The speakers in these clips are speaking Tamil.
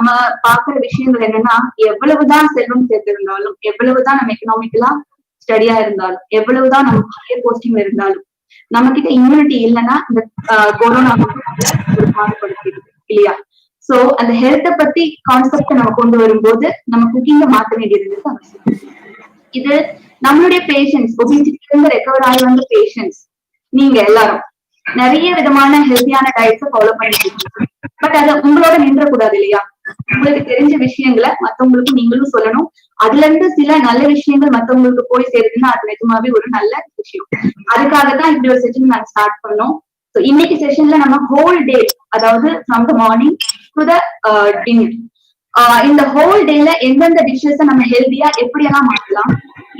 நம்ம பாக்குற விஷயங்கள் என்னன்னா, எவ்வளவுதான் செல்வம் சேர்த்திருந்தாலும், எவ்வளவுதான் நம்ம எக்கனாமிக்கலா ஸ்டடியா இருந்தாலும், எவ்வளவுதான் நம்ம ஹையர் போஸ்டிங்ல இருந்தாலும், நம்ம கிட்ட இம்யூனிட்டி இல்லைன்னா இந்த கொரோனா ஒரு பாடுபடுத்திடுது இல்லையா? சோ அந்த ஹெல்த்த பத்தி கான்செப்ட் நம்ம கொண்டு வரும்போது நம்ம குக்கிங்க மாத்த வேண்டியது அவசியம். இது நம்மளுடைய பேஷன்ஸ், ஒபிசிட்டில இருந்து ரெக்கவர் ஆகி வந்த பேஷன்ஸ் நீங்க எல்லாரும் நிறைய விதமான ஹெல்த்தியான டயட்ஸை ஃபாலோ பண்ணிட்டு இருக்கீங்க. பட் அது உங்களோட நின்ற கூடாது இல்லையா? உங்களுக்கு தெரிஞ்ச விஷயங்களை மத்தவங்களுக்கு நீங்களும் சொல்லணும். அதுல இருந்து சில நல்ல விஷயங்கள் மத்தவங்களுக்கு போய் சேருதுன்னா அது நிஜமாவே ஒரு நல்ல விஷயம். அதுக்காகத்தான் இப்படி ஒரு செஷன் நாங்க ஸ்டார்ட் பண்ணோம். இன்னைக்கு செஷன்ல நம்ம ஹோல் டே, அதாவது from the morning to the dinner, இந்த ஹோல் டேல எந்தெந்த டிஷ்ஷஸ் நம்ம ஹெல்தியா எப்படியெல்லாம் மாத்தலாம்,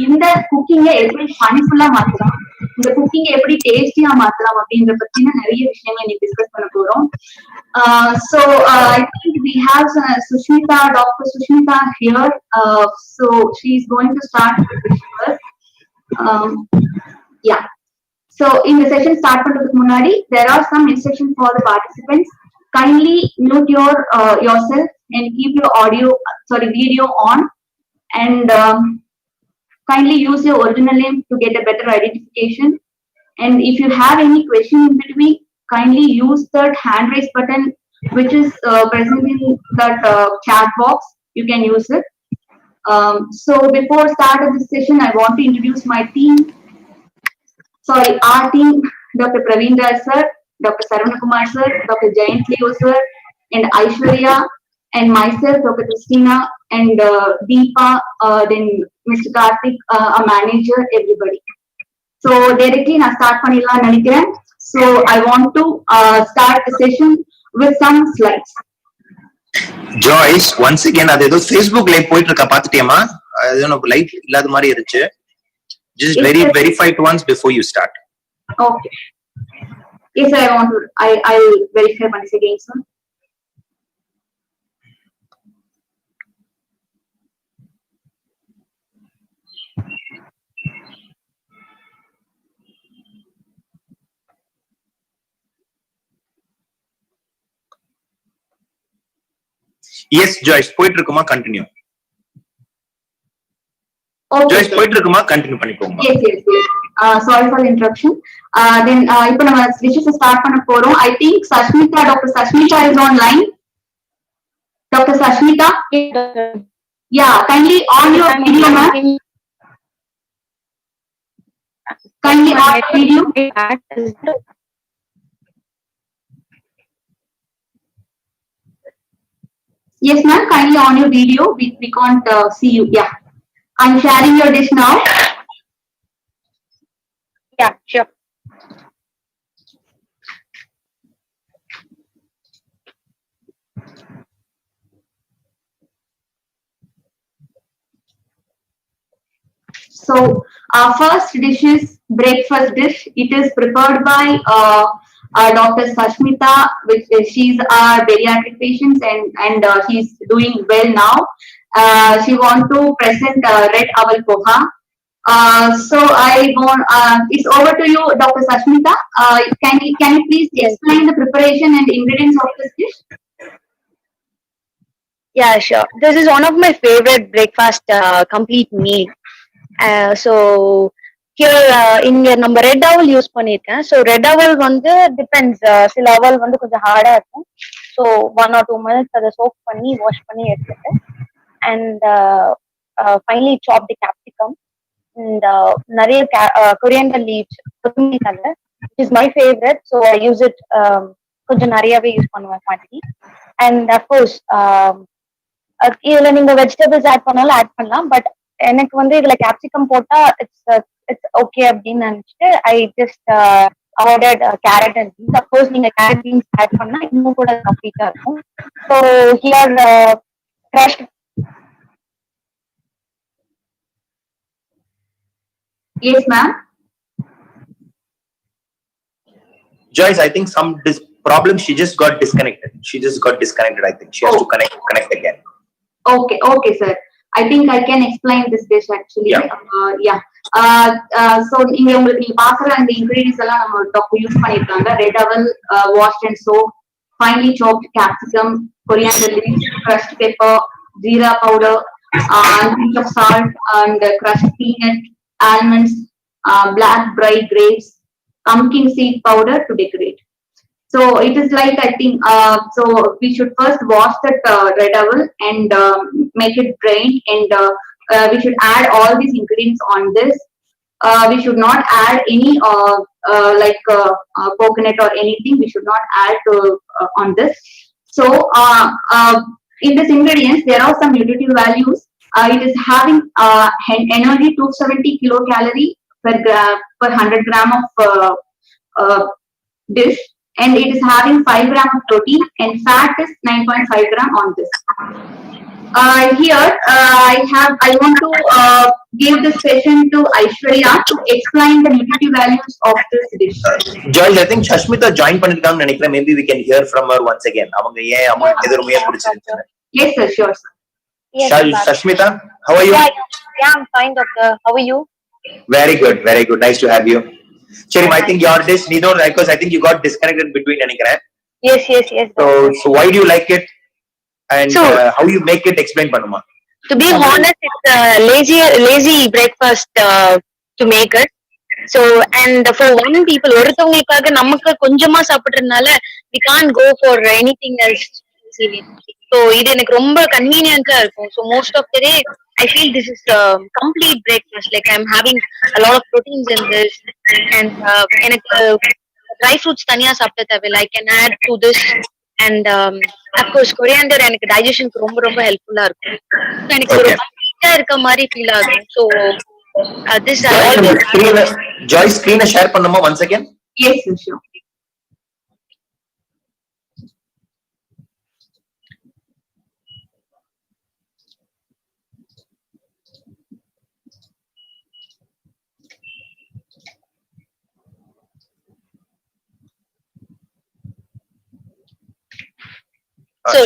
இந்த குக்கிங்க எப்படி ஃபன்ஃபுல்லா மாத்தலாம், இந்த குக்கிங்க எப்படி டேஸ்டியா மாத்தலாம் அப்படின்ற பத்தின நிறைய விஷயங்களை நீங்க டிஸ்கஸ் பண்ண போறோம். So I think we have Sushmita, Dr. Sushmita here. So she is going to start with the first. Yeah. So in the session start பண்றதுக்கு முன்னாடி there are some instructions for the participants. Kindly mute yourself and keep your video on, and kindly use your original name to get a better identification. And if you have any question in between, kindly use that hand raise button which is present in that chat box. You can use it. So before start of this session, I want to introduce my team. Sorry, our team: Dr. Praveen Raj sir, Dr. Saravana Kumar sir, Dr. Jayant Leo sir, and Aishwarya, and myself, Dr. Christina, and Deepa, then Mr. Karthik, a manager, everybody. So directly na start பண்ணிடலாம் நினைக்கிறேன். So I want to start the session with some slides. Joyce, once again, அது ஏதோ Facebook live போயிட்டு இருக்க பாத்துட்டியமா? அது நம்ம லைவ் இல்லாத மாதிரி இருந்துச்சு. Just verify it once before you start. Okay. Yes, I'll verify once again, sir. Yes, Joyce, போயிட்டு இருக்குமா? Continue. Okay. Joyce, போயிட்டு இருக்குமா? Continue பண்ணிக்கோங்க. Yes. Sorry for the interruption. Then இப்போ நம்ம dishes start பண்ண போறோம். I think Sashmita, Dr. Sashmita is online. Dr. Sashmita? Yeah, kindly on your video, ma'am. Kindly on your video. Yes, ma'am. Kindly on your video. We can't see you. Yeah. I'm sharing your dish now. Yeah, sure. So our first dish is breakfast dish. It is prepared by Dr. Sashmita, which she's our bariatric patient, and she's doing well now. She want to present red aval poha. So I want it's over to you, Dr. Sashmita. Can you please explain the preparation and ingredients of this dish? Yeah, sure. This is one of my favorite breakfast complete meal. So here இங்க நம்ம ரெட் அவல் யூஸ் பண்ணிருக்கேன். ஸோ ரெட் அவல் வந்து டிபெண்ட்ஸ், சில அவல் வந்து கொஞ்சம் ஹார்டா இருக்கும். ஸோ 1 or 2 minutes அதை சோக் பண்ணி வாஷ் பண்ணி எடுத்துட்டு, அண்ட் ஃபைனலி சாப் தி கேப்சிகம் and நிறைய கொரியாண்டர் லீவ்ஸ், கொத்தமல்லி தழை, which is my favorite. So I use it கொஞ்சம் நிறையவே யூஸ் பண்ணுவேன் குவான்டிட்டி. அண்ட் அஃப்கோர்ஸ் இதுல நீங்க வெஜிடபிள்ஸ் ஆட் பண்ணாலும் ஆட் பண்ணலாம். பட் எனக்கு வந்து இதுல கேப்சிகம் போட்டா இட்ஸ் ஓகே அப்படின்னு நினைச்சிட்டு I just ordered carat and beans. Of course நீங்க கேரட் பீன்ஸ் ஆட் பண்ணா இன்னும் கூட கம்ப்ளீட்டா இருக்கும். So here crushed. Yes, ma'am. Joyce, I think some problem. She just got disconnected. I think she has to connect again. Okay, sir. I think I can explain this dish actually. Yeah. So இங்க உங்களுக்கு நீங்க பாக்குற அந்த ingredients எல்லாம் நம்ம டாக்டர் யூஸ் பண்ணிருக்காங்க. ரெட் அவல் washed and soaked, finely chopped capsicum, coriander leaves, crushed pepper, jeera powder, pinch of salt, and crushed peanut, almonds, black dry grapes, pumpkin seed powder to decorate. So it is like, I think, so we should first wash that red owl and make it drain, and we should add all these ingredients on this. We should not add any coconut or anything. We should not add on this. So in this ingredients, there are some nutritive values. It is having energy 270 kilocalorie per 100 gram of dish, and it is having 5 gram of protein, and fat is 9.5 gram on this. Here I want to give this session to Aishwarya to explain the nutritive values of this dish. Joyce, I think Shashmita join பண்ணிருக்காங்கன்னு நினைக்கிறேன். Maybe we can hear from her once again. அவங்க ஏன் அவங்களுக்கு எது ரொம்ப பிடிச்சிருந்துச்சு? Yes sir, sure sir. Yes, Shashmita, how are you? Yeah, I'm fine, doctor. How are you? Very good, very good. Nice to have you. Cherim, I think your dish, neither, because I think you got disconnected between நினைக்கிறேன். Yes. So why do you like it? And how you make it, explain பண்ணுமா. To be honest, it's a lazy breakfast to make it. So, and for one people, ஒருத்தவங்களுக்காக நமக்கு கொஞ்சமா சாப்பிடுறதுனால we can't go for anything else. So, இது எனக்கு ரொம்ப கன்வீனியன்ட்டா இருக்கும். So, most of the day, I feel this is a complete breakfast. Like I'm having a lot of proteins in this, and எனக்கு dry fruits தனியா சாப்பிட தேவையில்லை. I can add to this, and of course coriander எனக்கு digestionக்கு ரொம்ப ரொம்ப helpful-ஆ இருக்கும். So, எனக்கு ஒரு complete-ஆ இருக்க மாதிரி feel ஆகும். So, this Joyce, screen share பண்ணுமா once again? Yes sir, sure.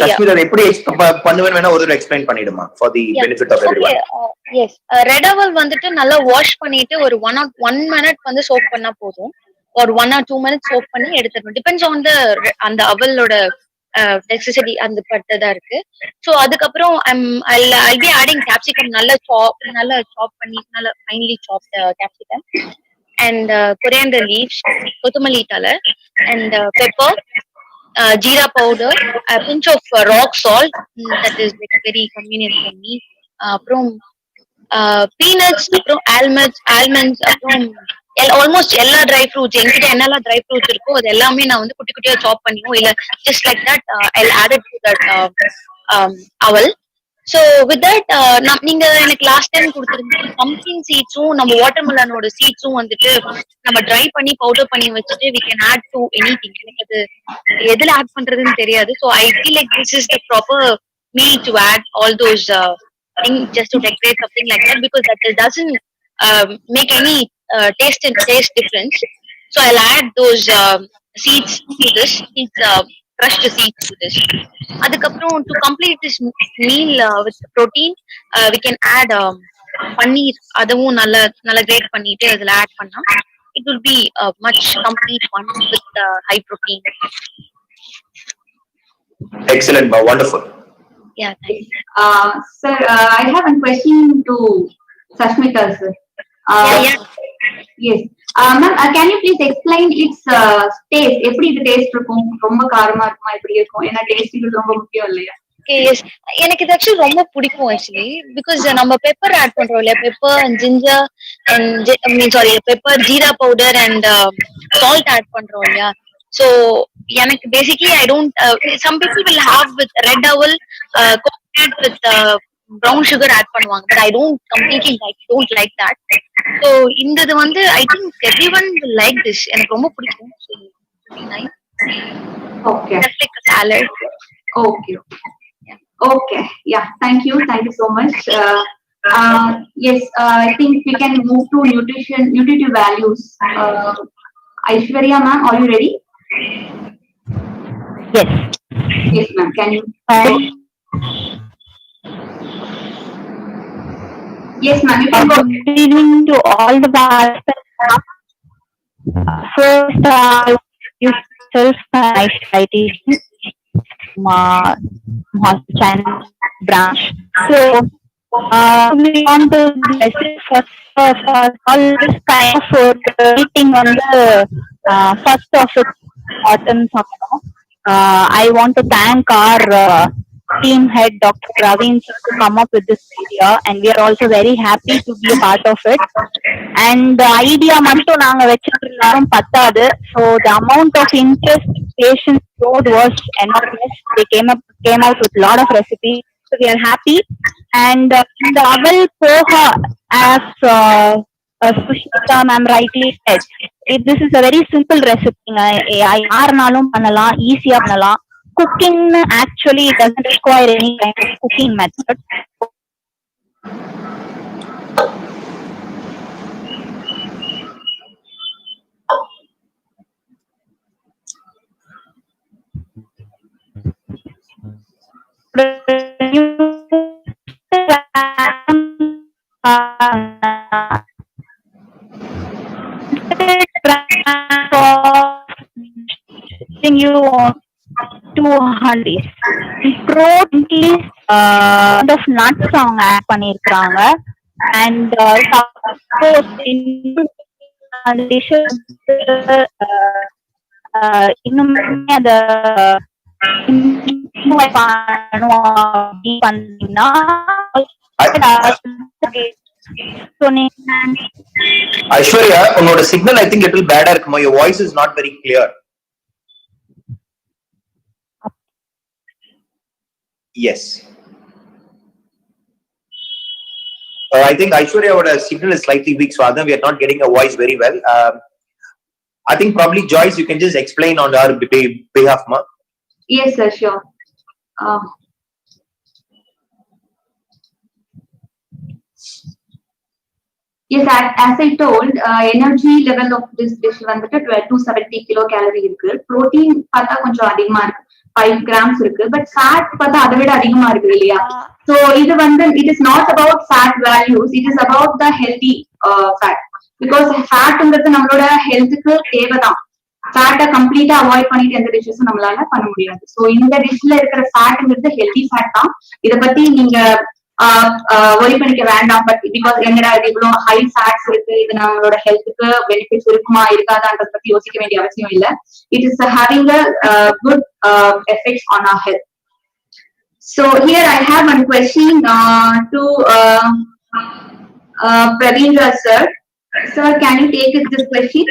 Shashmita, எப்படி பண்ணுவேன்னு வேணா ஒரு explain பண்ணிடுமா for the benefit of everyone. Yes, red owl வந்துட்டு நல்லா வாஷ் பண்ணிட்டு ஒரு 1 minute வந்து சோக் பண்ணா போதும். ஒரு 1 or 2 minutes சோக் பண்ணி எடுத்துடணும். டிபெண்ட்ஸ் ஆன் அந்த அவலோட நெசசிட்டி அந்த பட்டதா இருக்கு. சோ அதுக்கப்புறம் I'll be adding capsicum நல்லா சாப் பண்ணி நல்லா finally soft capsicum and coriander leaves, கொத்தமல்லி தழை, and pepper, jeera powder, a pinch of rock salt, that is like very convenient for me. அப்புறம் peanuts, அப்புறம் almonds, அப்புறம் almost எல்லா dry fruits, என்கிட்ட என்னெல்லாம் dry fruits இருக்கோ அது எல்லாமே நான் வந்து குட்டி குட்டியா சாப் பண்ணியும் இல்ல just like that I'll add it to that owl. So with that நீங்க எனக்கு லாஸ்ட் டைம் கொடுத்திருந்தீங்க pumpkin seeds-உம் நம்ம வாட்டர்மெலனோட seeds-உம் வந்துட்டு நம்ம dry பண்ணி பவுடர் பண்ணி வச்சுட்டு we can add to anything. எனக்கு அது எதுல ஆட் பண்றதுன்னு தெரியாது. So I feel like this is the proper me to add all those things just to decorate something like that, because that doesn't make any taste difference. So I'll add those seeds to this, crushed seeds to this. அதுக்கப்புறம் to complete this meal with protein, we can add paneer. அதுவும் நல்லா கிரேட் பண்ணிட்டு அதுல ஆட் பண்ணா it will be a much complete one with high protein. Excellent, wonderful. Yeah, thank you. Sir, I have a question to Shashmita sir. Yeah. Yes. Ma'am, can you please explain its taste? எப்படி இது டேஸ்ட் இருக்கும்? ரொம்ப காரமா இருக்குமா? எப்படி இருக்கும்? ஏன்னா டேஸ்ட் இது ரொம்ப முக்கியம் இல்லையா? Okay, yes. எனக்கு இது ஆக்சுவலி ரொம்ப பிடிக்கும் ஆக்சுவலி, பிகாஸ் நம்ம பெப்பர் ஆட் பண்றோம் இல்லையா, pepper and ginger and pepper, jeera powder and salt add பண்றோம் இல்லையா. So எனக்கு basically I don't some people will have with red owl coconut with brown sugar add பண்ணுவாங்க, but I don't completely like that. So இந்தது வந்து I think everyone will like this. எனக்கு ரொம்ப பிடிக்கும். So it's nice. Okay. Just like a salad. Okay. Okay. Yeah. Thank you so much. Yes. I think we can move to nutritive values. Aishwarya ma'am, are you ready? Yes. Yes ma'am. Can you? Yes ma'am. You can go. Leading to all the aspects. First, yourself citation. China branch. So we want to for all this kind of food eating on the first of its importance. I want to thank our team head Dr. Praveen to come up with this idea, and we are also very happy to be a part of it. And the idea மட்டும் நாங்க வெச்சிருந்தாலும் பத்தாது. So the amount of interest patients showed was enormous. They came out with a lot of recipes. So we are happy. And the aval poha, as Sushmita ma'am rightly said, this is a very simple recipe. யாருனாலும் பண்ணலாம், ஈஸியா பண்ணலாம். Cooking actually doesn't require any kind of cooking method. You 200 protein of nuts அவங்க ஆட் பண்ணிருக்காங்க. And suppose in dishes இன்னுமே அத பண்ணீங்கன்னா ஐஸ்வர்யா, உன்னோட சிக்னல் ஐ திங்க் லிட்டில் பேடா இருக்குமா? your voice is not very clear. Yes. I think Aishwarya's signal is slightly weak, so we are not getting a voice very well. I think probably Joyce, you can just explain on our behalf, ma. Yes, sir, sure. Yes, as I told, energy level of this dish வந்துட்டு 270 kilocalorie இருக்கு. Protein பார்த்தா கொஞ்சம் அதிகமா இருக்கு, 5 grams இருக்கு. But fat பார்த்தா அதை விட அதிகமா இருக்கு இல்லையா? So இது வந்து it is not about fat values, it is about the healthy fat. Because fatங்கிறது நம்மளோட ஹெல்த்துக்கு தேவைதான். ஃபேட்டை கம்ப்ளீட்டா அவாய்ட் பண்ணிட்டு எந்த டிஷ்ஷஸும் நம்மளால பண்ண முடியாது. ஸோ இந்த டிஷ்ல இருக்கிற ஃபேட்ங்கிறது ஹெல்தி ஃபேட் தான். இதை பத்தி நீங்க ஒரி பண்ணிக்க வேண்டாம். பட் பிகாஸ் என்னடா இது இவ்வளவு ஹை ஃபேட்ஸ் இருக்கு, இது நம்மளோட ஹெல்த்துக்கு பெனிஃபிட்ஸ் இருக்குமா இருக்காதான்றத பத்தி யோசிக்க வேண்டிய அவசியம் இல்லை. It is having a good effects on our health. So here I have one question to Praveen sir. Sir, can you take this question?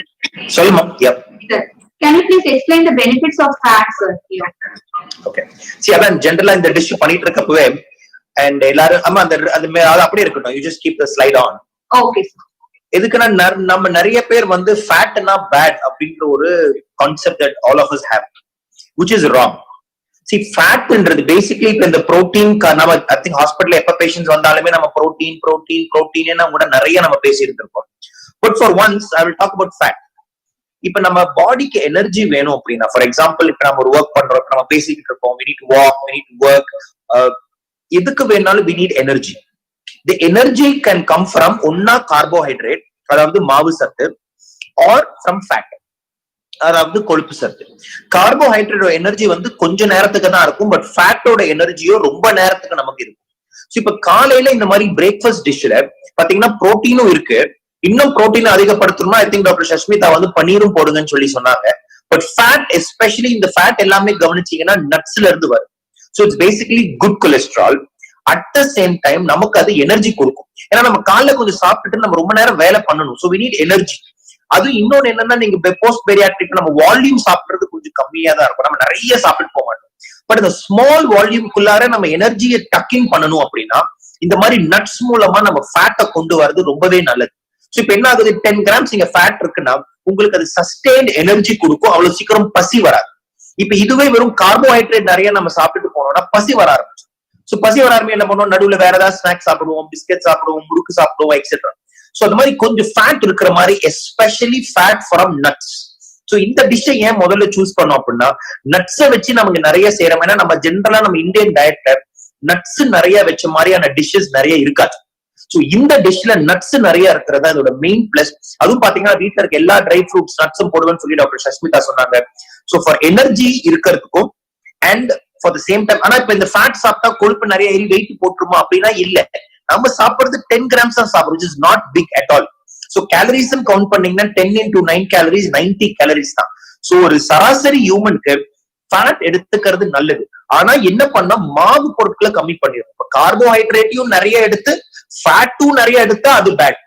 Sorry, ma'am. Yep. Sir, can you please explain the benefits of fat, sir? Here. Okay. See, adan generally இந்த டிஷ் பண்ணிட்டு இருக்கப்பவே and எல்லாரும் அம்மா அந்த அது அப்படியே இருக்கட்டும். You just keep the slide on. Okay, sir. எதுக்குன்னா நம்ம நிறைய பேர் வந்து ஃபேட்னா பேட் அப்படின்ற ஒரு concept that all of us have, which is wrong. See, ஃபேட்ன்றது பேசிக்கலி இப்ப இந்த புரோட்டீன் நம்ம ஐ திங்க் ஹாஸ்பிட்டல் எப்ப பேஷண்ட்ஸ் வந்தாலுமே நம்ம புரோட்டீன் கூட நிறைய நம்ம பேசி இருந்திருக்கோம். But for once I will talk about fat. இப்ப நம்ம பாடிக்கு எனர்ஜி வேணும் அப்படின்னா, ஃபார் எக்ஸாம்பிள் இப்ப நம்ம ஒரு ஒர்க் பண்றோம், நம்ம பேசிக்கிட்டு இருக்கோம், we need to walk, we need to work, எதுக்கு வேணாலும் we need energy. The energy can come from ஒன்னா கார்போஹைட்ரேட், அதாவது மாவு சத்து, or from fat, அதாவது கொழுப்பு சத்து. கார்போஹைட்ரேட்டோட எனர்ஜி வந்து கொஞ்ச நேரத்துக்கு தான் இருக்கும், பட் ஃபேட்டோட எனர்ஜியோ ரொம்ப நேரத்துக்கு நமக்கு இருக்கும். சோ இப்ப காலையில இந்த மாதிரி பிரேக்ஃபாஸ்ட் டிஷ்ல பாத்தீங்கன்னா புரோட்டீனும் இருக்கு. இன்னும் புரோட்டீன் அதிகப்படுத்தணும்னா ஐ திங்க் டாக்டர் சஷ்மிதா வந்து பன்னீரும் போடுங்கன்னு சொல்லி சொன்னாங்க. பட் ஃபேட், எஸ்பெஷலி இந்த ஃபேட் எல்லாமே கவனிச்சீங்கன்னா நட்ஸ்ல இருந்து வரும். So it's basically good cholesterol. At the same time நமக்கு அது எனர்ஜி கொடுக்கும். ஏன்னா நம்ம காலைல கொஞ்சம் சாப்பிட்டுட்டு நம்ம ரொம்ப நேரம் வேலை பண்ணணும். So we need energy. அது இன்னொன்னு என்னன்னா, நீங்க போஸ்ட் பெரியாட்ரிக் நம்ம வால்யூம் சாப்பிடுறது கொஞ்சம் கம்மியா தான் இருக்கும், நம்ம நிறைய சாப்பிட்டு போக மாட்டோம். பட் இந்த ஸ்மால் வால்யூம்குள்ளார நம்ம எனர்ஜியை டக்கிங் பண்ணணும் அப்படின்னா இந்த மாதிரி நட்ஸ் மூலமா நம்ம ஃபேட்டை கொண்டு வரது ரொம்பவே நல்லது. சோ இப்ப என்ன ஆகுது, 10 grams இங்க ஃபேட் இருக்குன்னா உங்களுக்கு அது சஸ்டெயின்ட் எனர்ஜி கொடுக்கும், அவ்வளவு சீக்கிரம் பசி வராது. இப்ப இதுவே வெறும் கார்போஹைட்ரேட் நிறைய நம்ம சாப்பிட்டு போனோம்னா பசி வர ஆரம்பிச்சு. சோ பசி வர ஆரம்பி என்ன பண்ணுவோம், நடுவுல வேற ஏதாவது ஸ்நாக்ஸ் சாப்பிடுவோம், பிஸ்கெட் சாப்பிடுவோம், முறுக்கு சாப்பிடுவோம், எக்ஸெட்ரா. சோ அந்த மாதிரி கொஞ்சம் ஃபேட் இருக்கிற மாதிரி, especially fat from nuts. So இந்த டிஷ்ஷை ஏன் முதல்ல சூஸ் பண்ணோம் அப்படின்னா, நட்ஸை வச்சு நமக்கு நிறைய செய்யறோம். ஏன்னா நம்ம ஜென்ரலா நம்ம இந்தியன் டயட்ல நட்ஸ் நிறைய வச்ச மாதிரியான டிஷ்ஷஸ் நிறைய இருக்காது. சோ இந்த டிஷ்ல நட்ஸ் நிறைய இருக்கிறதா இதோட மெயின் பிளஸ். அதுவும் பாத்தீங்கன்னா வீட்டுல இருக்க எல்லா ட்ரை ஃப்ரூட்ஸ் நட்ஸும் போடுவேன்னு சொல்லி டாக்டர் சஷ்மிதா சொன்னாங்க. சோ ஃபார் எனர்ஜி இருக்கிறதுக்கும் and for the same time. ஆனா இப்ப இந்த ஃபேட் சாப்பிட்டா கொழுப்பு நிறைய ஏறி வெயிட் போட்டுருமா அப்படின்னா இல்ல. நம்ம சாப்பிடுறது 10 grams தான் சாப்பிடுறோம், which is not big at all. So calories count பண்ணீங்கன்னா 10 into 9 calories 90 calories தான். சோ ஒரு சராசரி ஹியூமனுக்கு ஃபேட் எடுத்துக்கிறது நல்லது. ஆனா என்ன பண்ணா மாவு பொருட்களை கம்மி பண்ணிடும். இப்ப கார்போஹைட்ரேட்டையும் நிறைய எடுத்து ஃபேட்டும் நிறைய எடுத்தா அது பேட்.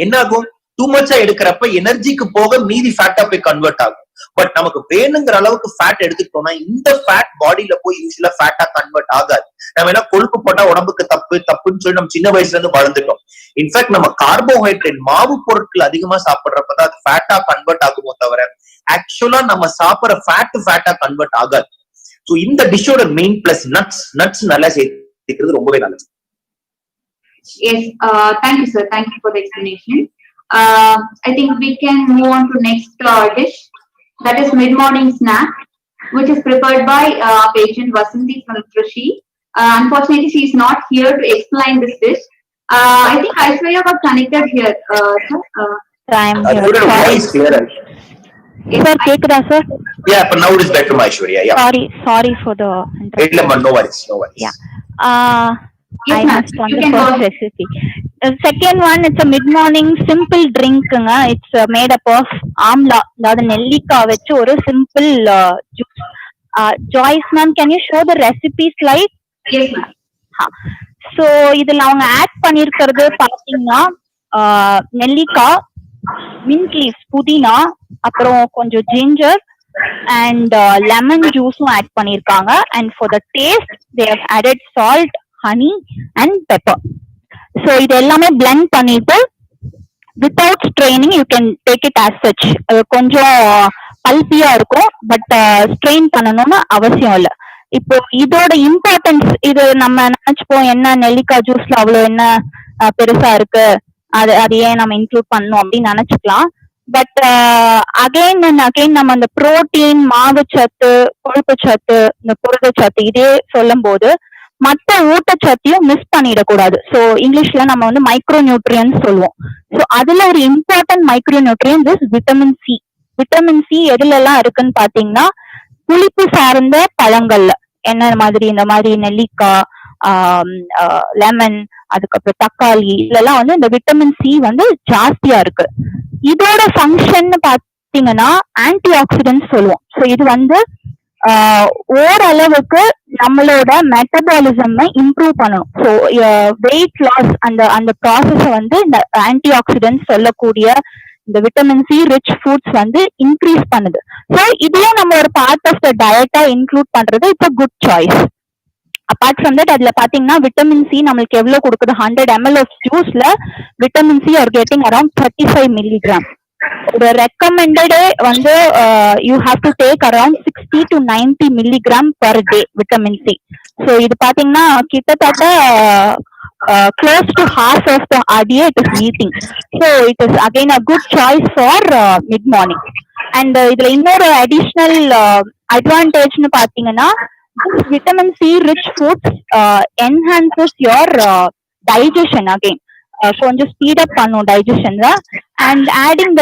என்ன ஆகும், டூ மச்சா எடுக்கிறப்ப எனர்ஜிக்கு போக மீதி ஃபேட்டா போய் கன்வெர்ட் ஆகும். பட் நமக்கு வேணுங்கிற அளவுக்கு ஃபேட் எடுத்துக்கிட்டோம்னா இந்த ஃபேட் பாடியில போய் யூஸ்வலா ஃபேட்டா கன்வெர்ட் ஆகாது. நம்ம என்ன கொழுப்பு போட்டா உடம்புக்கு தப்புன்னு சொல்லி நம்ம சின்ன வயசுல இருந்து வளர்ந்துட்டோம். இன்ஃபேக்ட் நம்ம கார்போஹைட்ரேட் மாவு பொருட்கள் அதிகமா சாப்பிடுறப்பதான் அது ஃபேட்டா கன்வெர்ட் ஆகுமோ தவிர ஆக்சுவலா நம்ம சாப்பிடுற ஃபேட்டா கன்வெர்ட் ஆகாது. சோ இந்த டிஷ்ஷோட மெயின் பிளஸ் நட்ஸ் நல்லா சேர்த்துக்கிறது ரொம்பவே நல்லது. Yes, thank you, sir. Thank you for the explanation. I think we can move on to next dish, that is mid-morning snack, which is prepared by patient Vasanthi from Trichy. Unfortunately, she is not here to explain this dish. I think Aishwarya got connected here, sir. I'm here. Voice clear. Sir, கேக்குதா sir? Yeah, but now it is better, Aishwarya. Yeah. Sorry for the interruption. No worries. Yeah. Yes, I ma'am. must on You the can first go. recipe. Second one, it's a mid-morning simple drink. It's made up of amla, அதாவது நெல்லிக்காய் வச்சு ஒரு simple juice. Joyce ma'am, can you show the recipe slide? Yes, ma'am. So இதுல அவங்க ஆட் பண்ணிருக்கிறது பாத்தீங்கன்னா நெல்லிக்காய், மின்ட் லீவ்ஸ், புதினா, அப்புறம் கொஞ்சம் ginger and lemon juice add பண்ணிருக்காங்க. And for the taste they have added salt, honey and pepper. So இது எல்லாமே blend பண்ணிட்டு without straining you can take it as such. கொஞ்சம் பல்பியா இருக்கும், பட் ஸ்ட்ரெயின் பண்ணணும்னு அவசியம் இல்ல. இப்போ இதோட இம்பார்ட்டன்ஸ், இது நம்ம நினைச்சுப்போம் என்ன நெல்லிக்காய் ஜூஸ்ல அவ்வளவு என்ன பெருசா இருக்கு, அது ஏன் நம்ம இன்க்ளூட் பண்ணணும் அப்படின்னு நினைச்சுக்கலாம். பட் அகைன் அண்ட் அகைன் நம்ம அந்த புரோட்டீன், மாவுச்சத்து, கொழுப்பு சத்து, இந்த புரதச்சத்து இதே சொல்லும் போது மற்ற ஊட்டச்சத்தையும் மிஸ் பண்ணிடக்கூடாது. ஸோ இங்கிலீஷ்ல நம்ம வந்து மைக்ரோ நியூட்ரியன்ஸ் சொல்லுவோம். ஸோ அதுல ஒரு important micro nutrients is vitamin C. Vitamin C எதுல எல்லாம் இருக்குன்னு பாத்தீங்கன்னா புளிப்பு சார்ந்த பழங்கள்ல, என்ன மாதிரி இந்த மாதிரி நெல்லிக்காய், லெமன், அதுக்கப்புறம் தக்காளி, இதெல்லாம் வந்து இந்த விட்டமின் சி வந்து ஜாஸ்தியா இருக்கு. இதோட ஃபங்க்ஷன் பாத்தீங்கன்னா ஆன்டி ஆக்சிடென்ட் சொல்லுவோம். ஸோ இது வந்து ஓரளவுக்கு நம்மளோட மெட்டபாலிசம் இம்ப்ரூவ் பண்ணணும். ஸோ வெயிட் லாஸ் அந்த ப்ராசஸ வந்து இந்த ஆன்டி ஆக்சிடென்ட் சொல்லக்கூடிய இந்த விட்டமின் சி ரிச் ஃபுட்ஸ் வந்து இன்க்ரீஸ் பண்ணுது. ஸோ இதையும் நம்ம ஒரு பார்ட் ஆஃப் த டயட்டா இன்க்ளூட் பண்றது it's a good choice. Apart from that அதுல பாத்தீங்கன்னா விட்டமின் சி நம்மளுக்கு எவ்வளவு கொடுக்குது, 100 ml ஆஃப் ஜூஸ்ல vitamin C are getting around 35 milligram. ஒரு ரெக்கமெண்டடே வந்து you have to take around 60 to 90 milligram per day vitamin C. So இது பாத்தீங்கன்னா கிட்டத்தட்ட close to half of the RDA it is meeting. So it is again a good choice for mid morning. And இதுல இன்னொரு additional advantage னு பாத்தீங்கன்னா vitamin C rich foods enhances your digestion again. கொஞ்சம் ஸ்பீட் அப் பண்ணும் டைஜஷன்ல. அண்ட் ஆடிங்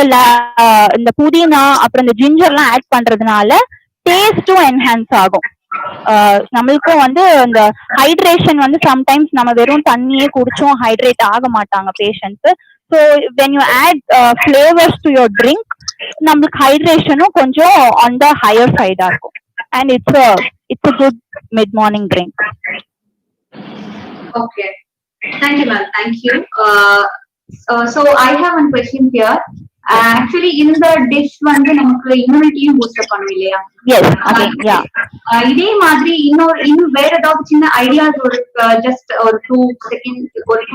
இந்த புதினா அப்புறம் இந்த ஜிஞ்சர்லாம் ஆட் பண்றதுனால டேஸ்டும் என்ஹான்ஸ் ஆகும். நம்மளுக்கும் வந்து இந்த ஹைட்ரேஷன் வந்து சம்டைம்ஸ் நம்ம வெறும் தண்ணியே குடிச்சோம் ஹைட்ரேட் ஆக மாட்டாங்க patients. So when you add flavours to your drink நம்மளுக்கு ஹைட்ரேஷனும் கொஞ்சம் ஆன் த ஹையர் சைடா இருக்கும். And it's a good mid morning drink. Okay, thank you ma'am, thank you. So I have one question here. Actually இந்த டிஷ் வந்து நமக்கு இம்யூனிட்டியும் பூஸ்ட் பண்ணும் இல்லையா? Yes, okay, yeah. இதே மாதிரி இன்னும் வேற ஏதாவது சின்ன ஐடியாஸ் ஒரு ஜஸ்ட் ஒரு 2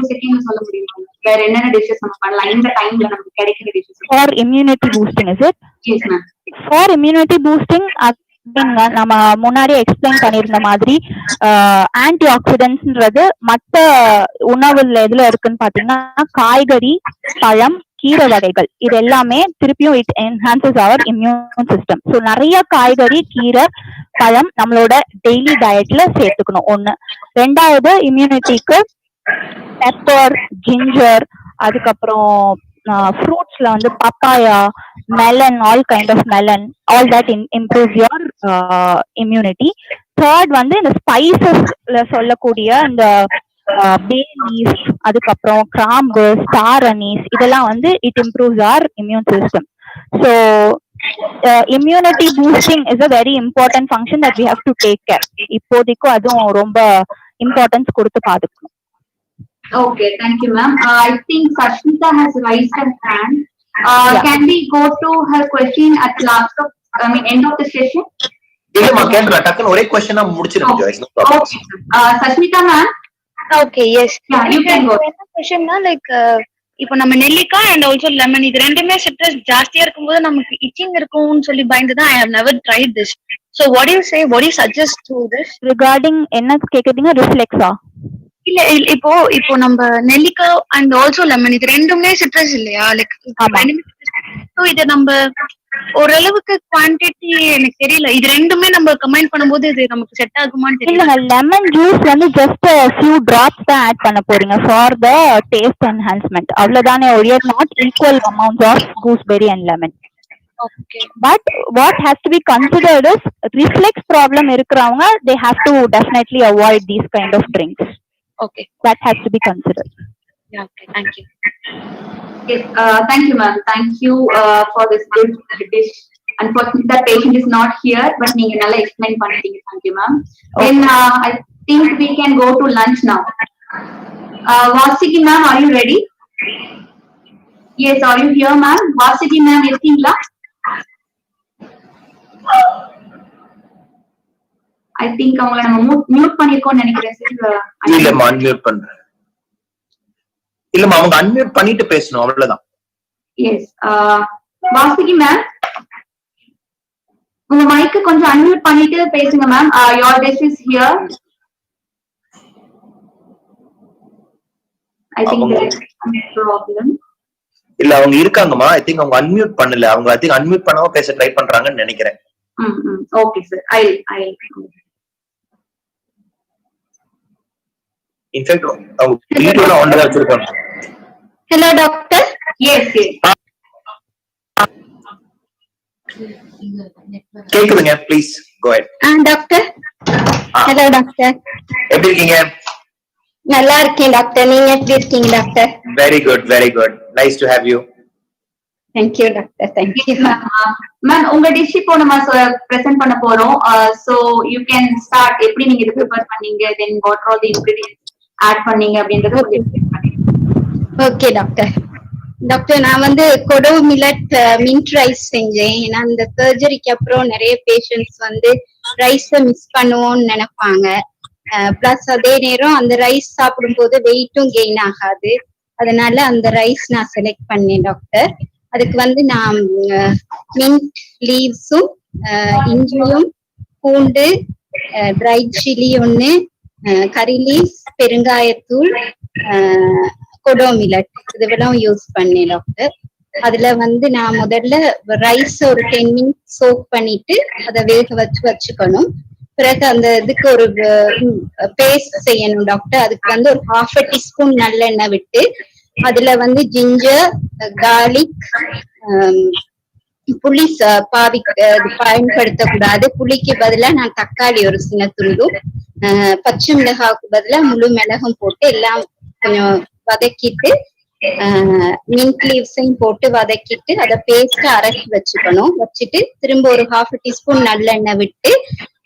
செகண்ட் சொல்ல முடியுமா? வேற என்னென்ன டிஷஸ் நம்ம பண்ணலாம் இந்த டைம்ல நமக்கு கிடைக்கிற dishes For immunity boosting, is it? Yes ma'am. For immunity boosting நம்ம முன்னாடியே எக்ஸ்பிளைன் பண்ணிருந்த மாதிரி ஆன்டி ஆக்சிடென்ட்ஸ்ன்றது மற்ற உணவுல எதுல இருக்குன்னு பாத்தீங்கன்னா காய்கறி, பழம், கீரை வகைகள், இது எல்லாமே திருப்பியும் it enhances our immune system. So நிறைய காய்கறி, கீரை, பழம் நம்மளோட டெய்லி டயட்ல சேர்த்துக்கணும் ஒண்ணு. ரெண்டாவது இம்யூனிட்டிக்கு பெப்பர், ஜிஞ்சர், அதுக்கப்புறம் ஃப்ரூட்ஸ்ல வந்து papaya, melon, all kind of melon, all that improve your immunity. Third வந்து இந்த ஸ்பைசஸ்ல சொல்லக்கூடிய இந்த பே லீஃப், அதுக்கப்புறம் கிராம்பு, ஸ்டார் அனீஸ், இதெல்லாம் வந்து it improves our immune system. So immunity boosting is a very important function that we have to take care. இப்போதைக்கு அதுவும் ரொம்ப இம்பார்ட்டன்ஸ் கொடுத்து பாத்துக்கணும். Okay, thank you, ma'am. I think Sashmita has raised her hand. Can we go to her question at end of the session? இல்லம்மா கேட்கலாம், டக்குன்னு ஒரே கொஸ்டினா முடிச்சிருங்க Joyce. No problem. Sashmita ma'am. Okay, yes. Yeah, you can go. என்ன கொஸ்டின்னா லைக் இப்போ நம்ம நெல்லிக்காய் அண்ட் ஆல்சோ லெமன் இது ரெண்டுமே சிட்ரஸ் ஜாஸ்தியா இருக்கும்போது நமக்கு இச்சிங் இருக்கும்னு சொல்லி பயந்துதான் I have never tried this. So what you say, what you suggest to this regarding என்ன கேக்குறீங்க? ரிஃப்ளெக்ஸா? இல்ல இப்போ நம்ம நெல்லிக்காய் அண்ட் ஆல்சோ லெமன் இது ரெண்டுமே சிட்ரஸ் இல்லையா? லைக் சோ இது நம்ம ஓரளவுக்கு குவான்டிட்டி எனக்கு தெரியல, இது ரெண்டுமே நம்ம கம்பைன் பண்ணும்போது இது நமக்கு செட் ஆகுமான்னு தெரியல. இல்ல, லெமன் ஜூஸ் வந்து ஜஸ்ட் few drops தான் ஆட் பண்ண போறீங்க ஃபார் த டேஸ்ட் என்ஹான்ஸ்மெண்ட், அவ்வளவுதானே. ஒழிய not equal amount of gooseberry and lemon. Okay. But what has to be considered is reflex problem இருக்கிறவங்க they have to definitely avoid these kind of drinks. Okay. That has to be considered. Yeah, okay, thank you. Yes, thank you, ma'am. Thank you for this good dish. Unfortunately, the patient is not here, but நீங்க நல்லா explain பண்ணிட்டீங்க. Thank you, ma'am. Then I think we can go to lunch now. Vasiki ma'am, are you ready? Yes, are you here, ma'am? Vasiki ma'am, இருக்கீங்களா? I think அவங்கள நம்ம மியூட் பண்ணிருக்கோம்னு நினைக்கிறேன் சார். இல்லம்மா அன்மியூட் பண்றேன். இல்லம்மா அவங்க அன்மியூட் பண்ணிட்டு பேசணும், அவ்வளவுதான். Yes, வாசுகி மேம் உங்க மைக் கொஞ்சம் அன்மியூட் பண்ணிட்டு பேசுங்க ma'am. Your dish is here. I think there is some problem. இல்ல அவங்க இருக்காங்கம்மா, ஐ திங்க் அவங்க அன்மியூட் பண்ணல. அவங்க ஐ திங்க் அன்மியூட் பண்ணாம பேச ட்ரை பண்றாங்கன்னு நினைக்கிறேன். Okay sir, I'll இன்ஃபேக்ட் அவங்க வீடியோல ஆன் தான் வச்சிருக்காங்க. Hello doctor. Yes. கேக்குதுங்க, please go ahead. Doctor. Hello doctor, எப்படி இருக்கீங்க? நல்லா இருக்கேன் டாக்டர், நீங்க எப்படி இருக்கீங்க doctor? Very good, very good, nice to have you. Thank you doctor, thank you. Ma'am உங்க டிஷ் இப்போ நம்ம பிரசன்ட் பண்ண போறோம். So you can start. எப்படி நீங்க இது ப்ரிப்பேர் பண்ணீங்க, then what are the ingredients add பண்ணீங்க அப்படிங்கறத கொஞ்சம் எக்ஸ்பிளைன் பண்ணுங்க. Okay doctor. டாக்டர் நான் வந்து கொடவு மில்லட் மின்ட் ரைஸ் செஞ்சேன். ஏன்னா இந்த சர்ஜரிக்கு அப்புறம் நிறைய பேஷண்ட்ஸ் வந்து ரைஸை மிஸ் பண்ணுவோம்னு நினைப்பாங்க. பிளஸ் அதே நேரம் அந்த ரைஸ் சாப்பிடும் போது வெயிட்டும் கெயின் ஆகாது. அதனால அந்த ரைஸ் நான் செலக்ட் பண்ணேன் டாக்டர். அதுக்கு வந்து நான் மின்ட் லீவ்ஸும் இஞ்சியும் பூண்டு ட்ரை சில்லி ஒன்று கறி லீவ்ஸ் பெருங்காயத்தூள் கொடோ மில்லட் இதெல்லாம் யூஸ் பண்ணேன் டாக்டர். அதுல வந்து நான் முதல்ல ரைஸ் ஒரு 10 minutes சோக் பண்ணிட்டு அதை வேக வச்சுக்கணும். பிறகு அந்த இதுக்கு ஒரு பேஸ்ட் செய்யணும் டாக்டர். அதுக்கு வந்து ஒரு 1/2 teaspoon நல்லெண்ணெய் விட்டு அதுல வந்து ஜிஞ்சர் கார்லிக் புளி பயன்படுத்தக்கூடாது. புளிக்கு பதிலா நான் தக்காளி ஒரு சின்ன துண்டும் பச்சை மிளகாவுக்கு பதிலா முழு மிளகும் போட்டு எல்லாம் கொஞ்சம் வதக்கிட்டு மின்ட் லீவ்ஸையும் போட்டு வதக்கிட்டு அதை பேஸ்டா அரைச்சி வச்சுக்கணும். வச்சுட்டு திரும்ப ஒரு 1/2 teaspoon நல்லெண்ணெய் விட்டு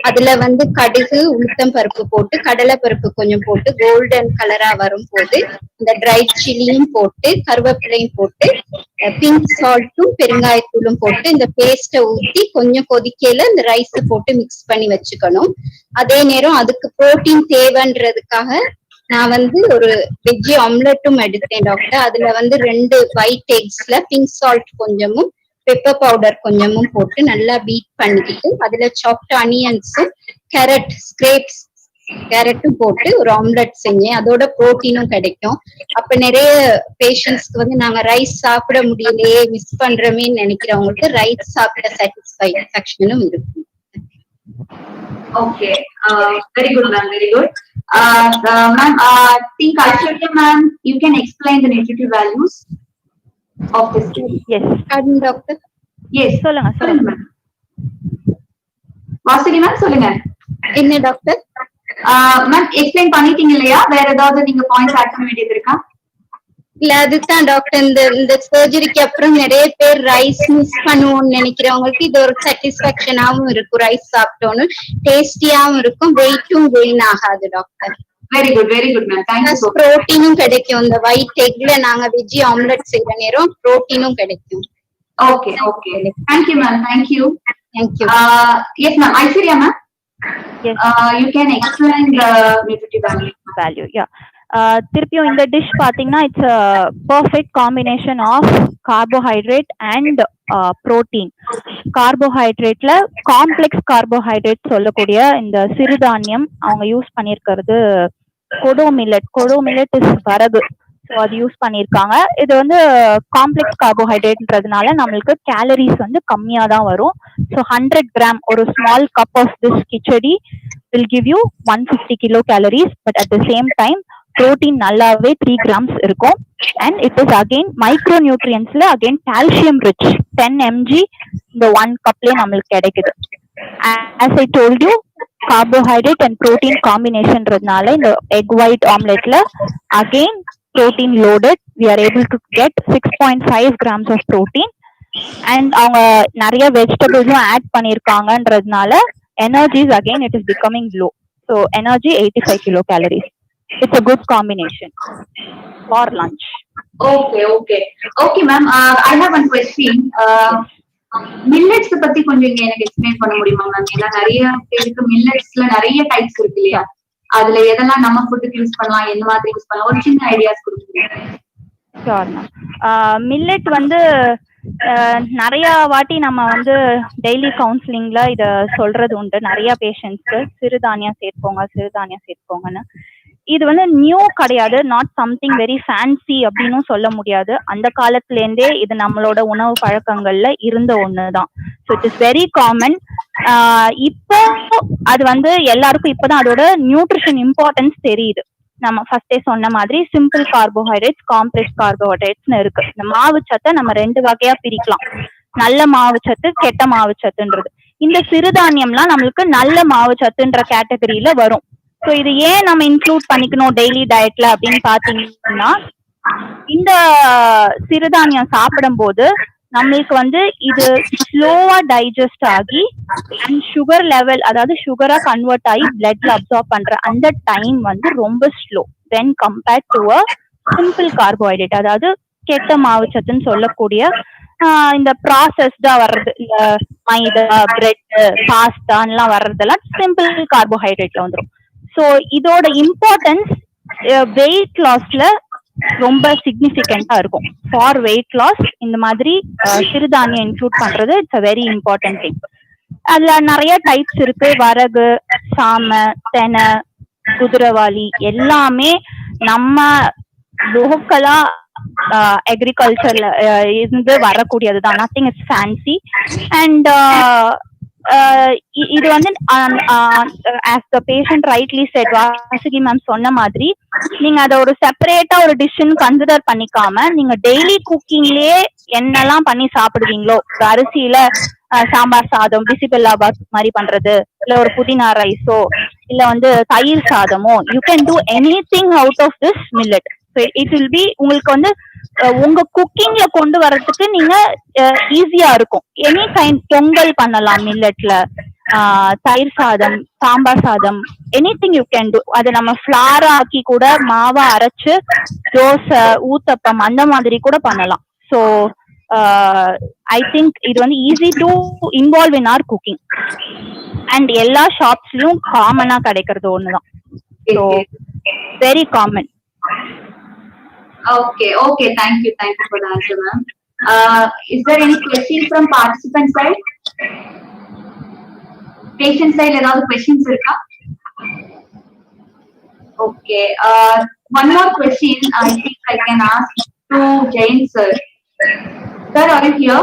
அதுல வந்து கடுகு உளுத்தம் பருப்பு போட்டு கடலை பருப்பு கொஞ்சம் போட்டு கோல்டன் கலரா வரும் போது இந்த ட்ரை சில்லியும் போட்டு கருவேப்பிலையும் போட்டு பிங்க் சால்ட்டும் பெருங்காயத்தூளும் போட்டு இந்த பேஸ்ட்டை ஊற்றி கொஞ்சம் கொதிக்கையில இந்த ரைஸ் போட்டு மிக்ஸ் பண்ணி வச்சுக்கணும். அதே நேரம் அதுக்கு புரோட்டீன் தேவைன்றதுக்காக நான் வந்து ஒரு வெஜ் ஆம்லெட்டும் எடுத்தேன் டாக்டர். அதுல வந்து 2 white eggsல பிங்க் சால்ட் கொஞ்சமும் பெப்பர் பவுடர் கொஞ்சமும் போட்டு நல்லா பீட் பண்ணிக்கிட்டு அதுல சாப்ட் ஆனியன்ஸும் கேரட்டும் போட்டு ஒரு ஆம்லெட் செஞ்சேன். அதோட புரோட்டீனும் கிடைக்கும். அப்ப நிறைய பேஷண்ட்ஸ்க்கு வந்து நாங்க ரைஸ் சாப்பிட முடியலையே மிஸ் பண்றோமேன்னு நினைக்கிறவங்களுக்கு ரைஸ் சாப்பிட சாட்டிஸ்ஃபேக்ஷனும் இருக்கும். Okay, very good ma'am, very good. Ma'am, I think Aishwarya ma'am, you can explain the nutritive values of this dish. Yes. Doctor. Yes. சொல்லுங்க ma'am. வாசுகி ma'am சொல்லுங்க. என்ன டாக்டர்? மேம் எக்ஸ்பிளைன் பண்ணிட்டீங்க இல்லையா? வேற ஏதாவது நீங்க பாயிண்ட்ஸ் ஆட் பண்ண வேண்டியது இருக்கா? இல்ல அதுதான் டாக்டர், இந்த சர்ஜரிக்கு அப்புறம் நிறைய பேர் ரைஸ் மிஸ் பண்ணுவோம்னு நினைக்கிறவங்களுக்கு இது ஒரு சாட்டிஸ்பாக்சனாவும் இருக்கும். ரைஸ் சாப்பிட்டோன்னு டேஸ்டியாவும் இருக்கும், வெயிட்டும் கெயின் ஆகாது doctor. Very good ma'am. Thank you. புரோட்டீனும் கிடைக்கும். இந்த ஒயிட் எக்ல நாங்க வெஜ்ஜி ஆம்லெட் செய்யற நேரம் புரோட்டீனும் கிடைக்கும். Okay. Thank you ma'am. Thank you. Yes ma'am. Aishwarya ma'am, Yes. You can explain the nutritive value. Yeah. திருப்பியும் இந்த டிஷ் பாத்தீங்கன்னா it's perfect combination of carbohydrate and protein. கார்போஹைட்ரேட்ல காம்ப்ளெக்ஸ் கார்போஹைட்ரேட் சொல்லக்கூடிய இந்த சிறுதானியம் அவங்க யூஸ் பண்ணிருக்கிறது கொடோ மில்லட் இஸ் வரகு. ஸோ அது யூஸ் பண்ணியிருக்காங்க. இது வந்து காம்ப்ளெக்ஸ் கார்போஹைட்ரேட்ன்றதுனால நம்மளுக்கு கேலரிஸ் வந்து கம்மியாக தான் வரும். ஸோ 100 கிராம் ஒரு small cup of this khichdi will give you 150 kilo calories. But at the same time protein நல்லாவே 3 கிராம்ஸ் இருக்கும். And it is again micro நியூட்ரியன்ஸ்ல அகெயின் கால்சியம் ரிச் 10 mg இந்த 1 கப்லேயே நம்மளுக்கு கிடைக்குது. as I told you, carbohydrate and protein காம்பினேஷன்றதுனால இந்த எக் ஒயிட் ஆம்லெட்ல again protein loaded. We are able to get 6.5 grams of protein. And அவங்க நிறைய வெஜிடபிள்ஸும் add பண்ணிருக்காங்கன்றதுனால energies again it is becoming low. So energy 85 kilocalories. It's a good combination for lunch. Okay ma'am. I have one question. Millets பத்தி கொஞ்சம் எனக்கு எக்ஸ்பிளைன் பண்ண முடியுமா மேம்? ஏன்னா நிறைய பேருக்கு மில்லட்ஸ்ல நிறைய டைப்ஸ் இருக்கு இல்லையா? அதுல எதெல்லாம் நம்ம ஃபுட்டுக்கு யூஸ் பண்ணலாம், என்ன மாதிரி யூஸ் பண்ணலாம், ஒரு சின்ன ஐடியாஸ் கொடுங்க. Sure ma'am. மில்லட் வந்து நிறைய வாட்டி நம்ம வந்து டெய்லி கவுன்சிலிங்ல இத சொல்றது உண்டு நிறைய பேஷண்ட்ஸ்க்கு, சிறுதானியம் சேர்த்துக்கோங்கன்னு. இது வந்து நியூ கிடையாது, நாட் சம்திங் வெரி ஃபேன்சி அப்படின்னு சொல்ல முடியாது. அந்த காலத்துல இருந்தே இது நம்மளோட உணவு பழக்கங்கள்ல இருந்த ஒண்ணுதான். So it is very common. இப்போ அது வந்து எல்லாருக்கும் இப்பதான் அதோட நியூட்ரிஷன் இம்பார்ட்டன்ஸ் தெரியுது. நம்ம ஃபர்ஸ்டே சொன்ன மாதிரி சிம்பிள் கார்போஹைட்ரேட்ஸ், காம்ப்ளெக்ஸ் கார்போஹைட்ரேட்ஸ்னு இருக்கு. இந்த மாவு சத்தை நம்ம 2 வகையா பிரிக்கலாம், நல்ல மாவு சத்து, கெட்ட மாவு சத்துன்றது. இந்த சிறுதானியம்லாம் நம்மளுக்கு நல்ல மாவு சத்துன்ற கேட்டகரியில வரும். ஸோ இது ஏன் நம்ம இன்க்ளூட் பண்ணிக்கணும் டெய்லி டயட்ல அப்படின்னு பாத்தீங்கன்னா, இந்த சிறுதானியம் சாப்பிடும் போது நம்மளுக்கு வந்து இது ஸ்லோவா டைஜஸ்ட் ஆகி அண்ட் சுகர் லெவல், அதாவது சுகரா கன்வெர்ட் ஆகி பிளட்ல அப்சார்ப் பண்ற அந்த டைம் வந்து ரொம்ப slow when compared to a simple carbohydrate, அதாவது கெட்ட மாவு சத்துன்னு சொல்லக்கூடிய இந்த ப்ராசஸ்டா வர்றது, இந்த மைதா, பிரெட், பாஸ்தான்லாம் வர்றதெல்லாம் சிம்பிள் கார்போஹைட்ரேட்ல வந்துடும். ஸோ இதோட இம்பார்ட்டன்ஸ் வெயிட் லாஸ்ல ரொம்ப சிக்னிஃபிகண்டா இருக்கும். ஃபார் வெயிட் லாஸ் இந்த மாதிரி சிறுதானியம் இன்க்ளூட் பண்றது it's a very important thing. அதுல நிறைய டைப்ஸ் இருக்கு. வரகு, சாமை, தெனை, குதிரைவாலி எல்லாமே நம்ம லோக்கலா அக்ரிகல்ச்சர்ல இருந்து வரக்கூடியதுதான். Nothing is fancy. அண்ட் இது வந்து as the patient rightly said, Vasuki ma'am சொன்ன மாதிரி நீங்க அதை ஒரு செப்பரேட்டா ஒரு டிஷ்ன்னு கன்சிடர் பண்ணிக்காம நீங்க டெய்லி குக்கிங்லயே என்னெல்லாம் பண்ணி சாப்பிடுவீங்களோ, அரிசியில சாம்பார் சாதம், பிசிபெல்லாபாத் மாதிரி பண்றது, இல்ல ஒரு புதினா ரைஸோ, இல்ல வந்து தயிர் சாதமோ, you can do anything out of this millet. It will be உங்களுக்கு வந்து உங்க குக்கிங்ல கொண்டு வர்றதுக்கு நீங்க ஈஸியா இருக்கும். எனி கைண்ட் பொங்கல் பண்ணலாம் மில்லட்ல, தயிர் சாதம், சாம்பார் சாதம், எனிதிங் யூ கேன் டூ. அதை நம்ம ஃபிளார் ஆக்கி கூட மாவா அரைச்சு தோசை, ஊத்தப்பம் அந்த மாதிரி கூட பண்ணலாம். ஸோ ஐ திங்க் இது வந்து easy to involve in our cooking and எல்லா ஷாப்ஸ்லயும் காமனா கிடைக்கிறது ஒண்ணுதான். So very common. Okay. Thank you for the answer, ma'am. Is there any question from participant side? Patient side, ஏதாவது questions இருக்கா? Okay. One more question I think I can ask to Jain sir. Sir, are you here?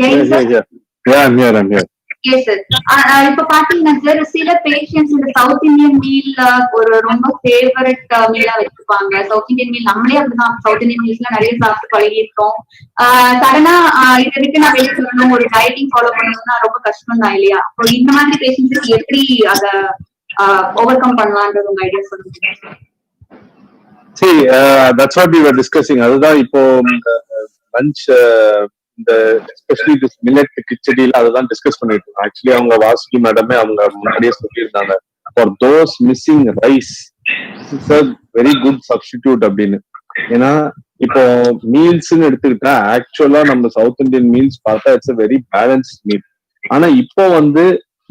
Jain sir? Yeah, I'm here. Yes sir. இப்ப பாத்தீங்கன்னா சார் சில பேஷண்ட்ஸ் இந்த சவுத் இந்தியன் மீல் ஒரு ரொம்ப ஃபேவரட் மீலா வச்சுப்பாங்க. சவுத் இந்தியன் மீல் நம்மளே அப்படிதான் சவுத் இந்தியன் மீல்ஸ்ல நிறைய சாப்பிட்டு பழகிருக்கோம். சடனா இதை விட்டு நான் வெளியே சொல்லணும் ஒரு டயட்டிங் ஃபாலோ பண்ணணும்னா ரொம்ப கஷ்டம் தான் இல்லையா? இந்த மாதிரி பேஷண்ட்ஸுக்கு எப்படி அதை ஓவர் கம் பண்ணலான்றது உங்க ஐடியா சொல்லுங்க. See, that's what we were discussing. அதுதான் இப்போ லஞ்ச் இந்த எஸ்பெஷலி திஸ் மில்லட் கிச்சடியில அதுதான் டிஸ்கஸ் பண்ணிட்டு இருக்கோம். ஆக்சுவலி அவங்க வாசுகி மேடமே அவங்க முன்னாடியே சொல்லியிருந்தாங்க for those missing rice it's a very good substitute அப்படின்னு. ஏன்னா இப்போ மீல்ஸ்ன்னு எடுத்துக்கிட்டா ஆக்சுவலா நம்ம சவுத் இந்தியன் மீல்ஸ் பார்த்தா it's a very balanced meal. ஆனா இப்போ வந்து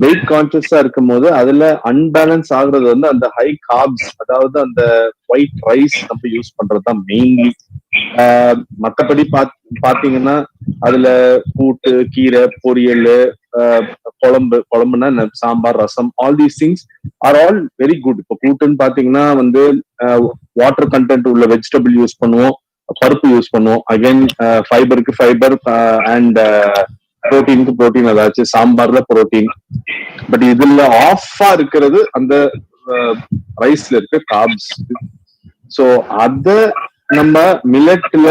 வெயிட் கான்சியஸா இருக்கும் போது அதுல அன்பேலன்ஸ் ஆகுறது வந்து அந்த ஹை கார்ப்ஸ், அதாவது அந்த ஒயிட் ரைஸ் நம்ம யூஸ் பண்றதுதான் மெயின்லி. மற்றபடி பாத்தீங்கன்னா அதுல கூட்டு, கீரை, பொரியல், குழம்புனா sambar, rasam, all these things are all very good. இப்போ கூட்டுன்னு பாத்தீங்கன்னா வந்து வாட்டர் கண்டென்ட் உள்ள வெஜிடபிள் யூஸ் பண்ணுவோம், பருப்பு யூஸ் பண்ணுவோம். அகைன் ஃபைபருக்கு ஃபைபர் அண்ட் புரோட்டீனுக்கு புரோட்டீன், ஏதாச்சும் சாம்பார்ல புரோட்டீன். பட் இதுல ஆஃபா இருக்கிறது அந்த ரைஸ்ல இருக்க கார்ப்ஸ். சோ அத நம்ம மில்லட்ல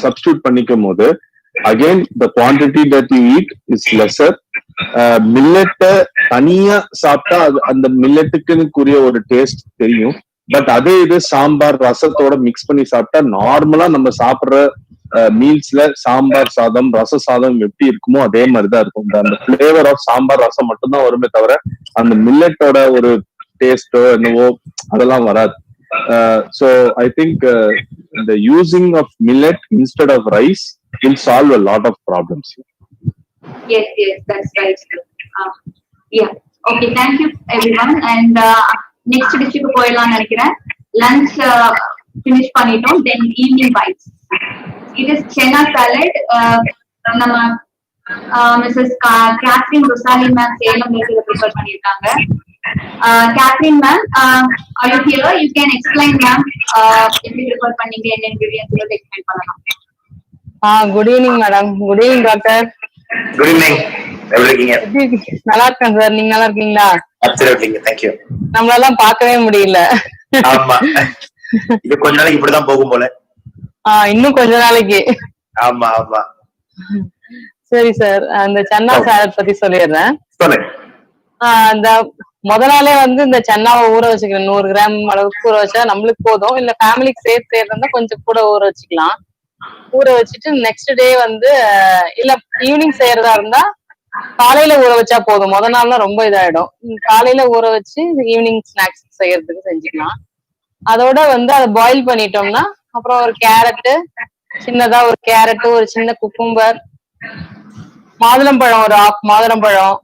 சப்ஸ்டியூட் பண்ணிக்கும் போது again the quantity that you eat is lesser. மில்லட்டை தனியா சாப்பிட்டா அது அந்த மில்லட்டுக்குன்னு ஒரு டேஸ்ட் தெரியும். பட் அதே இது சாம்பார் ரசத்தோட மிக்ஸ் பண்ணி சாப்பிட்டா நார்மலா நம்ம சாப்பிடுற மீல்ஸ்ல சாம்பார் சாதம், ரச சாதம் எப்படி இருக்குமோ அதே மாதிரிதான் இருக்கும். அந்த பிளேவர் ஆஃப் சாம்பார் ரசம் மட்டும்தான் வருமே தவிர அந்த மில்லட்டோட ஒரு டேஸ்டோ என்னவோ அதெல்லாம் வராது. So I think the using of millet instead of rice will solve a lot of problems. Yes, that's right. Yeah. Okay, thank you everyone. And next dish ku poidalam nenikiren. Lunch finish பண்ணிட்டோம். Then evening bites. It is chena salad. நம்ம Mrs. Catherine Rosali ma'am Salem இருந்து ப்ரிப்பேர் பண்ணிருக்காங்க. Catherine ma'am, are you here? You can explain ma'am. எப்படி ப்ரிப்பேர் பண்ணீங்க, என்ன ingredients எல்லாம் எக்ஸ்பிளைன் பண்ணலாம். Good evening madam. Good evening doctor. Good evening. எப்படி இருக்கீங்க? நல்லா இருக்கேன் சார். நீங்க நல்லா இருக்கீங்களா? Absolutely, thank you. நம்மளெல்லாம் பார்க்கவே முடியல. ஆமா, இது கொஞ்ச நாளைக்கு இப்படிதான் போகும் போல. இன்னும் கொஞ்ச நாளைக்கு. ஆமா ஆமா. சரி சார், அந்த சன்னா சாலட் பத்தி சொல்லிடுறேன். சொல்லுங்க. அந்த முத நாளே வந்து இந்த சன்னாவை ஊற வச்சுக்கணும். 100 கிராம் அளவுக்கு ஊற வச்சா நம்மளுக்கு போதும். இல்ல ஃபேமிலிக்கு சேர்த்து இருந்தா கொஞ்சம் கூட ஊற வச்சுக்கலாம். ஊற வச்சுட்டு நெக்ஸ்ட் டே வந்து இல்ல ஈவினிங் செய்யறதா இருந்தா காலையில ஊற வச்சா போதும். முத நாள்லாம் ரொம்ப இதாயிடும். காலையில ஊற வச்சு ஈவினிங் ஸ்நாக்ஸ் செய்யறதுக்கு செஞ்சுக்கலாம். அதோட வந்து அதை பாயில் பண்ணிட்டோம்னா அப்புறம் ஒரு கேரட்டு, சின்னதா ஒரு கேரட்டு, ஒரு சின்ன குக்கும்பர், மாதுளம்பழம், ஒரு 1/2 மாதுளம்பழம்,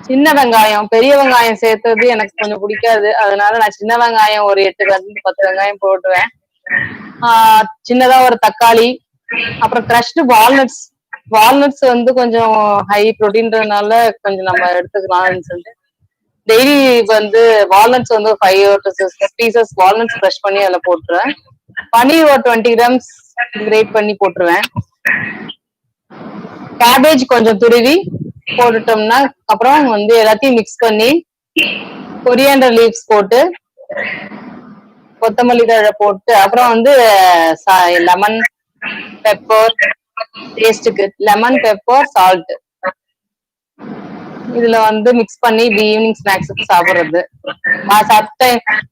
சின்ன வெங்காயம். பெரிய வெங்காயம் சேர்த்தது எனக்கு கொஞ்சம் பிடிக்காது, அதனால நான் சின்ன வெங்காயம் ஒரு 8-10 வெங்காயம் போட்டுவேன். சின்னதா ஒரு தக்காளி, அப்புறம் கிரஷ்டு வால்நட்ஸ். வால்நட்ஸ் வந்து கொஞ்சம் ஹை ப்ரோட்டீன்றதுனால கொஞ்சம் நம்ம எடுத்துக்கலாம்னு சொல்லிட்டு டெய்லி வந்து வால்நட்ஸ் வந்து 5 பீசஸ் வால்நட்ஸ் க்ரஷ் பண்ணி அதில் போட்டுருவேன். பன்னீர் ஒரு 20 கிராம்ஸ் கிரேட் பண்ணி போட்டுருவேன். கேபேஜ் கொஞ்சம் துருவி போட்டுட்டோம்னா அப்புறம் வந்து எல்லாத்தையும் மிக்ஸ் பண்ணி கொரியாண்டர் லீவ்ஸ் போட்டு கொத்தமல்லி தழை போட்டு அப்புறம் வந்து லெமன் பெப்பர் டேஸ்டுக்கு, லெமன் பெப்பர் சால்ட் இதுல வந்து மிக்ஸ் பண்ணி ஈவினிங் ஸ்நாக்ஸுக்கு சாப்பிடுறது.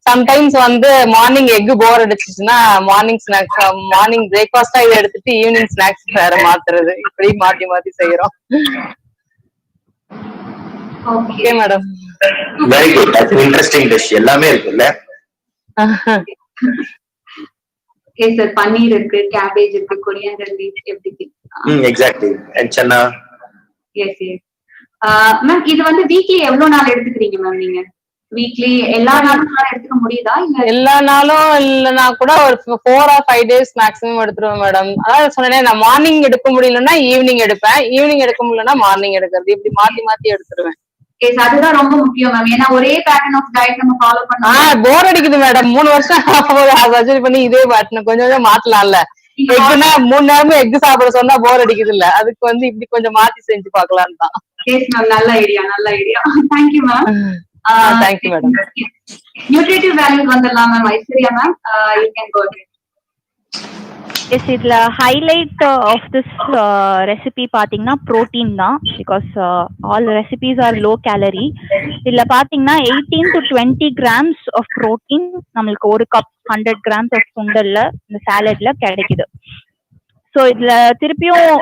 சம்டைம்ஸ் வந்து மார்னிங் எக் போர் அடிச்சுச்சுன்னா மார்னிங் ஸ்நாக்ஸ், மார்னிங் பிரேக்ஃபாஸ்டா இதை எடுத்துட்டு ஈவினிங் ஸ்நாக்ஸ் வேற மாத்துறது. இப்படி மாத்தி மாத்தி செய்யறோம். Okay madam. Very good. That's interesting dish. எல்லாமே இருக்குல்ல? ஓகே சார், பன்னீர் இருக்கு, கேபேஜ் இருக்கு, coriander leaves, everything. Exactly. And chana. Yes yes. Ma'am இது வந்து வீக்லி எவ்வளவு நாள் எடுத்துக்கிறீங்க மேம்? நீங்க வீக்லி எல்லா நாளும் எடுத்துக்க முடியுதா? இல்ல எல்லா நாளும் இல்லைன்னா கூட ஒரு 4 or 5 days மேக்ஸிமம் எடுத்துருவேன் மேடம். அதாவது சொன்னேன், நான் மார்னிங் எடுக்க முடியலன்னா ஈவினிங் எடுப்பேன், ஈவினிங் எடுக்க முடியலன்னா மார்னிங் எடுக்கிறது. இப்படி மாத்தி மாத்தி எடுத்துருவேன். அதுதான் ரொம்ப முக்கியம் மேம். ஏன்னா ஒரே பேட்டர்ன் ஆஃப் டயட் நம்ம ஃபாலோ பண்ணா போர் அடிக்குது மேடம். 3 வருஷம் சர்ஜரி பண்ணி இதே பேட்டர்ன் கொஞ்சம் கொஞ்சம் மாத்தலாம்ல. எக்குன்னா 3 நேரமும் எக் சாப்பிட சொன்னா போர் அடிக்குது இல்ல, அதுக்கு வந்து இப்படி கொஞ்சம் மாத்தி செஞ்சு பார்க்கலான்னு தான். எஸ் மேம், நல்ல ஐடியா, நல்ல idea. Thank you ma'am. Thank you madam. Nutritive values வந்துடலாம் ma'am. Aishwarya ma'am, you can go ahead. Yes, இதுல ஹைலைட் ஆஃப் திஸ் ரெசிபி பாத்தீங்கன்னா ப்ரோட்டீன் தான். Because all recipes are low calorie. இதுல பாத்தீங்கன்னா 18 to 20 grams ஆஃப் ப்ரோட்டீன் நம்மளுக்கு ஒரு கப் 100 grams ஆஃப் சுண்டல்ல இந்த சாலட்ல கிடைக்குது. ஸோ இதுல திருப்பியும்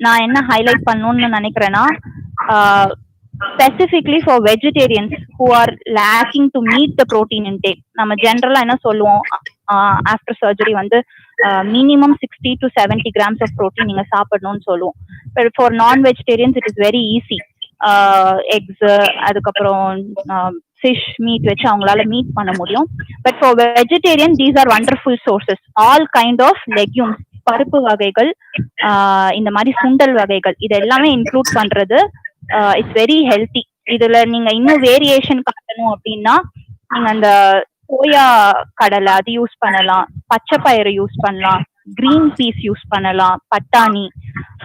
நான் என்ன ஹைலைட் பண்ணணும்னு நினைக்கிறேன்னா, specifically for vegetarians who are lacking to meet the protein intake. நம்ம ஜெனரலா என்ன சொல்லுவோம், ஆஃப்டர் சர்ஜரி வந்து minimum 60 to 70 grams of protein நீங்க சாப்பிடணும்னு சொல்லுவோம். But for non vegetarians it is very easy. Eggs, அதுக்கப்புறம் ஃபிஷ், மீட் வச்சு அவங்களால மீட் பண்ண முடியும். But for vegetarian these are wonderful sources. All kind of legumes, பருப்பு வகைகள், இந்த மாதிரி சுண்டல் வகைகள், இது எல்லாமே இன்க்ளூட் பண்றது இட்ஸ் வெரி ஹெல்த்தி. இதுல நீங்க இன்னும் வேரியேஷன் காட்டணும் அப்படின்னா நீங்க அந்த சோயா கடலை அது யூஸ் பண்ணலாம், பச்சை பயிறு யூஸ் பண்ணலாம், கிரீன் பீஸ் யூஸ் பண்ணலாம், பட்டாணி,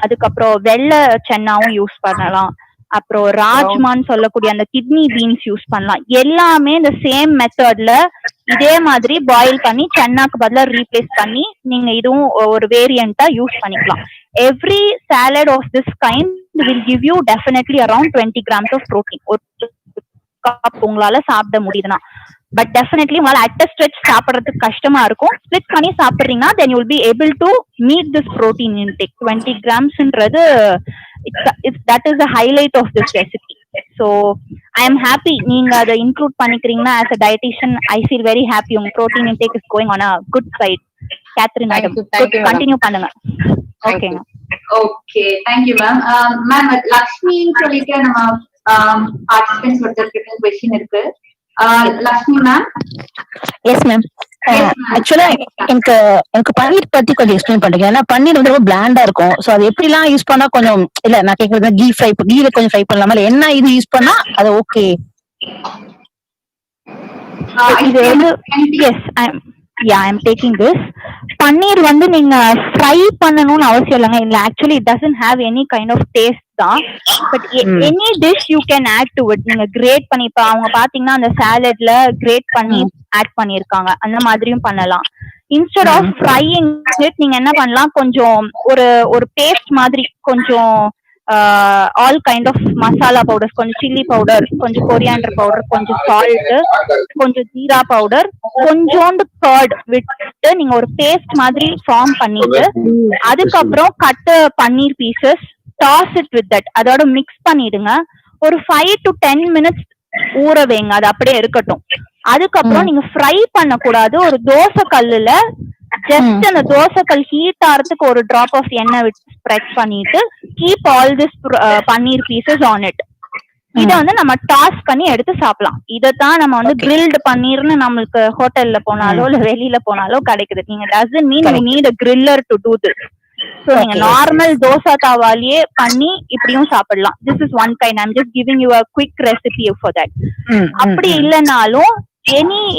அதுக்கப்புறம் வெள்ளை சென்னாவும் யூஸ் பண்ணலாம், அப்புறம் ராஜ்மான்னு சொல்லக்கூடிய அந்த கிட்னி பீன்ஸ் யூஸ் பண்ணலாம். எல்லாமே இந்த சேம் மெத்தட்ல இதே மாதிரி பாயில் பண்ணி சென்னாக்கு பதிலா ரீப்ளேஸ் பண்ணி நீங்க இதுவும் ஒரு வேரியண்டா யூஸ் பண்ணிக்கலாம். Every salad of this kind will give you definitely around 20 grams of protein. ஒரு கப் உங்களால சாப்பிட முடியுதுன்னா, பட் டெஃபினெட்லி உங்களால அட் அ ஸ்ட்ரெச் சாப்பிட்றதுக்கு கஷ்டமா இருக்கும். ஸ்ப்ளிட் பண்ணி சாப்பிட்றீங்கன்னா then you will be able to meet this protein intake. 20 gramsன்றது that is the highlight of this recipe. So I am happy நீங்க அதை include பண்ணிக்கிறீங்கன்னா. as a dietitian I feel very happy. உங்க protein intake is going on a good side. Catherine madam, continue பண்ணுங்க. ஓகேங்க. Okay, thank you ma'am. மேம், லக்ஷ்மின்னு சொல்லிட்டு நம்ம பார்ட்டிசிபென்ட்ஸ் ஒருத்தருக்கு क्वेश्चन இருக்கு. லக்ஷ்மி மேம். Yes ma'am. ஆக்சுவலா எனக்கு பன்னீர் பத்தி கொஞ்சம் எக்ஸ்பிளைன் பண்றீங்க. ஏன்னா பன்னீர் வந்து ரொம்ப பிளாண்டா இருக்கும். சோ அது எப்படி எல்லாம் யூஸ் பண்ணா கொஞ்சம் இல்ல, நான் கேக்குறது கீல கொஞ்சம் ஃப்ரை பண்ணலாமா, இல்ல என்ன இது யூஸ் பண்ணா அது ஓகே? இது வந்து yes I am taking this. Paneer வந்து நீங்க ஃப்ரை பண்ணணும்னு அவசியம் இல்லைங்க. இல்ல actually it doesn't have any kind of taste தான். But any dish you can add to it. நீங்க கிரேட் பண்ணி, இப்ப அவங்க பாத்தீங்கன்னா அந்த சாலட்ல கிரேட் பண்ணி ஆட் பண்ணிருக்காங்க, அந்த மாதிரியும் பண்ணலாம். இன்ஸ்டெட் ஆஃப் ஃப்ரையிங் இட் நீங்க என்ன பண்ணலாம், கொஞ்சம் ஒரு பேஸ்ட் மாதிரி கொஞ்சம் all kind of masala powders, கொஞ்சம் சில்லி பவுடர், கொஞ்சம் கொரியாண்டர் பவுடர், கொஞ்சம் சால்ட், கொஞ்சம் ஜீரா பவுடர், கொஞ்சோண்டு கர்ட் விட்டு நீங்க ஒரு பேஸ்ட் மாதிரி ஃபார்ம் பண்ணிட்டு அதுக்கப்புறம் cut paneer pieces toss it with that, அதோட மிக்ஸ் பண்ணிடுங்க. ஒரு 5 to 10 minutes ஊற வைங்க, அது அப்படியே இருக்கட்டும். அதுக்கப்புறம் நீங்க ஃப்ரை பண்ண கூடாது. ஒரு தோசை கல்லுல ஜஸ்ட் அந்த தோசைக்கல் ஹீட் ஆறதுக்கு ஒரு டிராப் ஆஃப் எண்ணெய் விட்டு ஸ்ப்ரெட் பண்ணிட்டு keep all this paneer pieces on it. இத வந்து நம்ம டாஸ் பண்ணி எடுத்து சாப்பிடலாம். இதத்தான் நம்ம வந்து கிரில்டு பன்னீர்னு நம்மளுக்கு ஹோட்டல்ல போனாலோ இல்ல வெளியில போனாலோ கிடைக்குது. நீங்க doesn't mean you need a griller to do this. So நீங்க நார்மல் தோசை தாவாலேயே பண்ணி இப்படியும் சாப்பிடலாம். This is one kind. I'm just giving you a quick recipe for that. அப்படி இல்லைனாலும்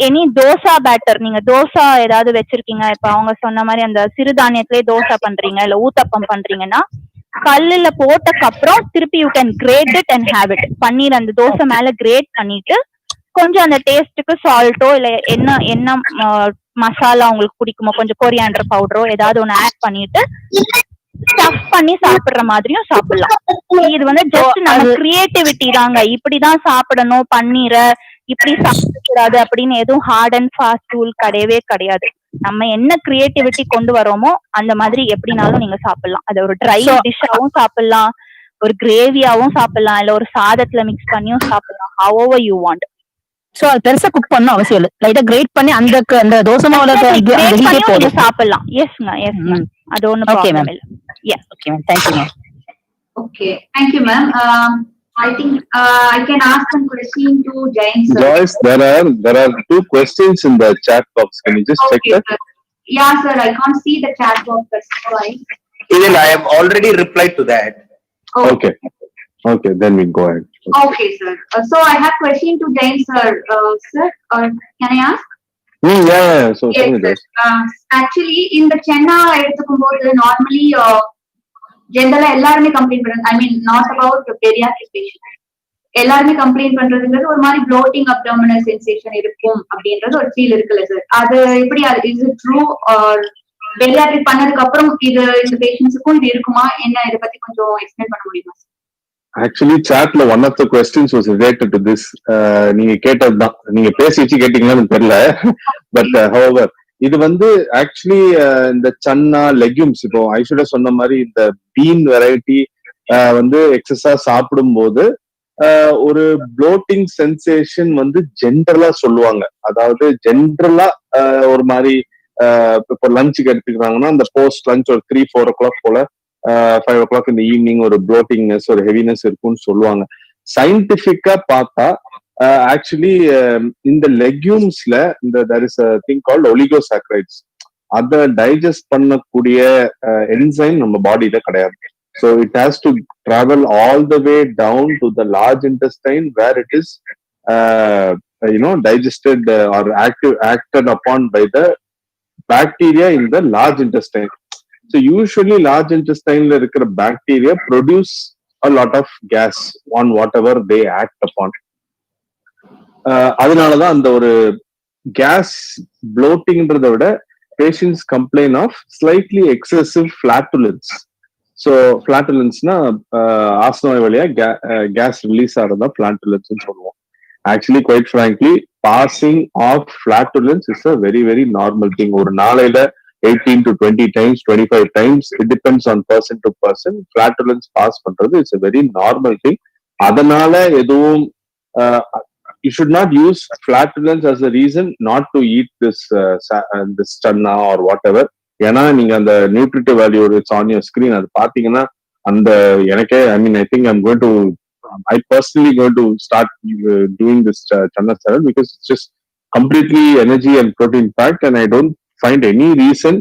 எனி தோசா பேட்டர், நீங்க தோசா ஏதாவது வச்சிருக்கீங்க, இப்ப அவங்க சொன்ன மாதிரி அந்த சிறுதானியத்திலே தோசை பண்றீங்க இல்ல ஊத்தப்பம் பண்றீங்கன்னா கல்லுல போட்டக்கு அப்புறம் திருப்பி you can grate it and have it. Paneer அந்த தோசை மேல கிரேட் பண்ணிட்டு கொஞ்சம் அந்த டேஸ்ட்டுக்கு சால்ட்டோ இல்ல என்ன மசாலா உங்களுக்கு பிடிக்குமோ, கொஞ்சம் கொரியாண்டர் பவுடரோ ஏதாவது ஒண்ணு ஆட் பண்ணிட்டு ஸ்டஃப் பண்ணி சாப்பிடுற மாதிரியும் சாப்பிடலாம். இது வந்து ஜஸ்ட் நம்ம கிரியேட்டிவிட்டி தாங்க. இப்படிதான் சாப்பிடணும் பன்னீரை, இப்படி சாப்பிடக்கூடாது அப்படின்னு எதுவும் ஹார்ட் அண்ட் ஃபாஸ்ட் ரூல் கிடையவே கிடையாது. நம்ம என்ன கிரியேட்டிவிட்டி கொண்டு வரோமோ அந்த மாதிரி எப்படினாலும் நீங்க சாப்பிடலாம். அது ஒரு ட்ரை டிஷ்ஷாவும் சாப்பிடலாம், ஒரு கிரேவியாவும் சாப்பிடலாம், இல்ல ஒரு சாதத்துல மிக்ஸ் பண்ணியும் சாப்பிடலாம். however you want. சோ அது பெருசா குக் பண்ண அவசியம் இல்ல, லைட்டா கிரேட் பண்ணி அந்த தோசை மாவுல சாப்பிடலாம். எஸ்ங்க, எஸ்ங்க, அது ஒண்ணு ப்ராப்ளம் இல்ல. Yes, okay ma'am, thank you ma'am. Okay, thank you ma'am. I think I can ask some question to Jain sir. Joyce, there are 2 questions in the chat box. Can you just check that? Sir. Yeah, sir. I can't see the chat box. That's why. Even I have already replied to that. Okay. Okay, then we go ahead. Okay, sir. So I have question to Jain sir. Sir, can I ask? So actually இந்த சென்னா எடுத்துக்கும் போது நார்மலி ஜென்ரலா எல்லாருமே கம்ப்ளைண்ட் பண்றாங்க. I mean not about paediatric patient, எல்லாருமே கம்ப்ளைண்ட் பண்றதுங்கிறது ஒரு மாதிரி ப்ளோட்டிங் அப்டாமினல் சென்சேஷன் இருக்கும் அப்படின்றது ஒரு ஃபீல் இருக்குல்ல சார்? அது எப்படி, is it true R bariatric பண்ணதுக்கு அப்புறம் இது இந்த பேஷண்ட்ஸுக்கும் இது இருக்குமா என்ன, இதை பத்தி கொஞ்சம் எக்ஸ்பிளைன் பண்ண முடியுமா? ஆக்சுவலி சாட்ல one of the questions was related to this. நீங்க கேட்டதுதான், நீங்க பேசி வச்சு கேட்டீங்களான்னு தெரியல. பட் ஹவவர் இது வந்து ஆக்சுவலி இந்த சன்னா லெக்யூம்ஸ், இப்போ ஐஸ்வர்யா சொன்ன மாதிரி இந்த பீன் வெரைட்டி வந்து எக்ஸஸா சாப்பிடும் போது ஒரு ப்ளோட்டிங் சென்சேஷன் வந்து ஜென்ரலா சொல்லுவாங்க. அதாவது ஜென்ரலா ஒரு மாதிரி இப்போ லஞ்சுக்கு எடுத்துக்கிறாங்கன்னா அந்த போஸ்ட் லஞ்ச் ஒரு 3-4 o'clock போல 5 o'clock இந்த ஈவினிங் ஒரு ப்ளோட்டிங்னஸ் ஒரு ஹெவினஸ் இருக்கும்னு சொல்லுவாங்க. சயின்டிபிக்கா பார்த்தா ஆக்சுவலி இந்த லெக்யூம்ஸ்ல இந்த there is a thing called oligosaccharides, அதை டைஜஸ்ட் பண்ணக்கூடிய என்சைம் நம்ம பாடியில கிடையாது. So it has to travel all the way down to the large intestine where it is digested or acted upon by the bacteria in the large intestine. So usually large intestine la irukra bacteria produce a lot of gas on whatever they act upon. அதனாலதான் அந்த ஒரு கேஸ் ப்ளோட்டிங்ன்றத விட patients complain of slightly excessive flatulence. So ஃபிளாட்டுலன்ஸ்னா ஆஸ்துமா வழியா கேஸ் ரிலீஸ் ஆகிறதா ஃபிளாட்டுலன்ஸ் சொல்லுவோம். Actually quite frankly passing of flatulence is a very very normal thing. ஒரு நாளையில 18 to 20 times, 25 times, it depends on person to person. Flatulence pass பண்றது it's a very normal thing. அதனால எதுவும் you should not use flatulence as a reason not to eat this channa or whatever. ஏன்னா நீங்க அந்த nutritive value it's on your screen, அது பாத்தீங்கன்னா அந்த எனக்கே I think I'm going to I personally going to start doing this channa salad because it's just completely energy and protein packed, and I don't find any reason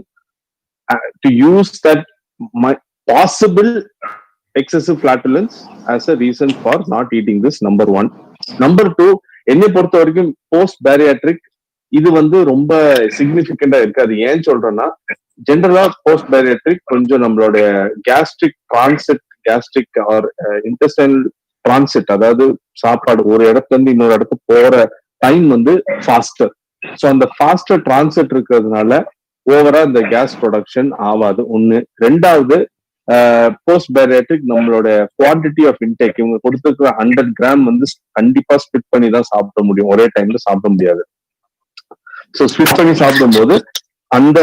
to use that possible excessive flatulence as a reason for not eating this. Number one. Number two, என்னை பொறுத்த வரைக்கும் போஸ்ட் பேரியாட்ரிக் இது வந்து ரொம்ப சிக்னிபிகண்டா இருக்கு. அது ஏன் சொல்றேன்னா ஜென்ரலா போஸ்ட் பேரியாட்ரிக் கொஞ்சம் நம்மளுடைய gastric transit, gastric or intestinal transit, அதாவது சாப்பாடு ஒரு இடத்துல இருந்து இன்னொரு இடத்துக்கு போற டைம் வந்து ஃபாஸ்டர். ஸோ அந்த ஃபாஸ்டர் டிரான்சிட் இருக்கிறதுனால ஓவரா இந்த கேஸ் ப்ரொடக்ஷன் ஆகாது. ஒண்ணு. ரெண்டாவது, போஸ்ட் பேரியாட்ரிக் நம்மளோட குவான்டிட்டி ஆஃப் இன்டேக், இவங்க கொடுத்துருக்கிற 100 grams வந்து கண்டிப்பா ஸ்பிட் பண்ணி தான் சாப்பிட முடியும், ஒரே டைம்ல சாப்பிட முடியாது. ஸோ ஸ்பிட் பண்ணி சாப்பிடும் போது அந்த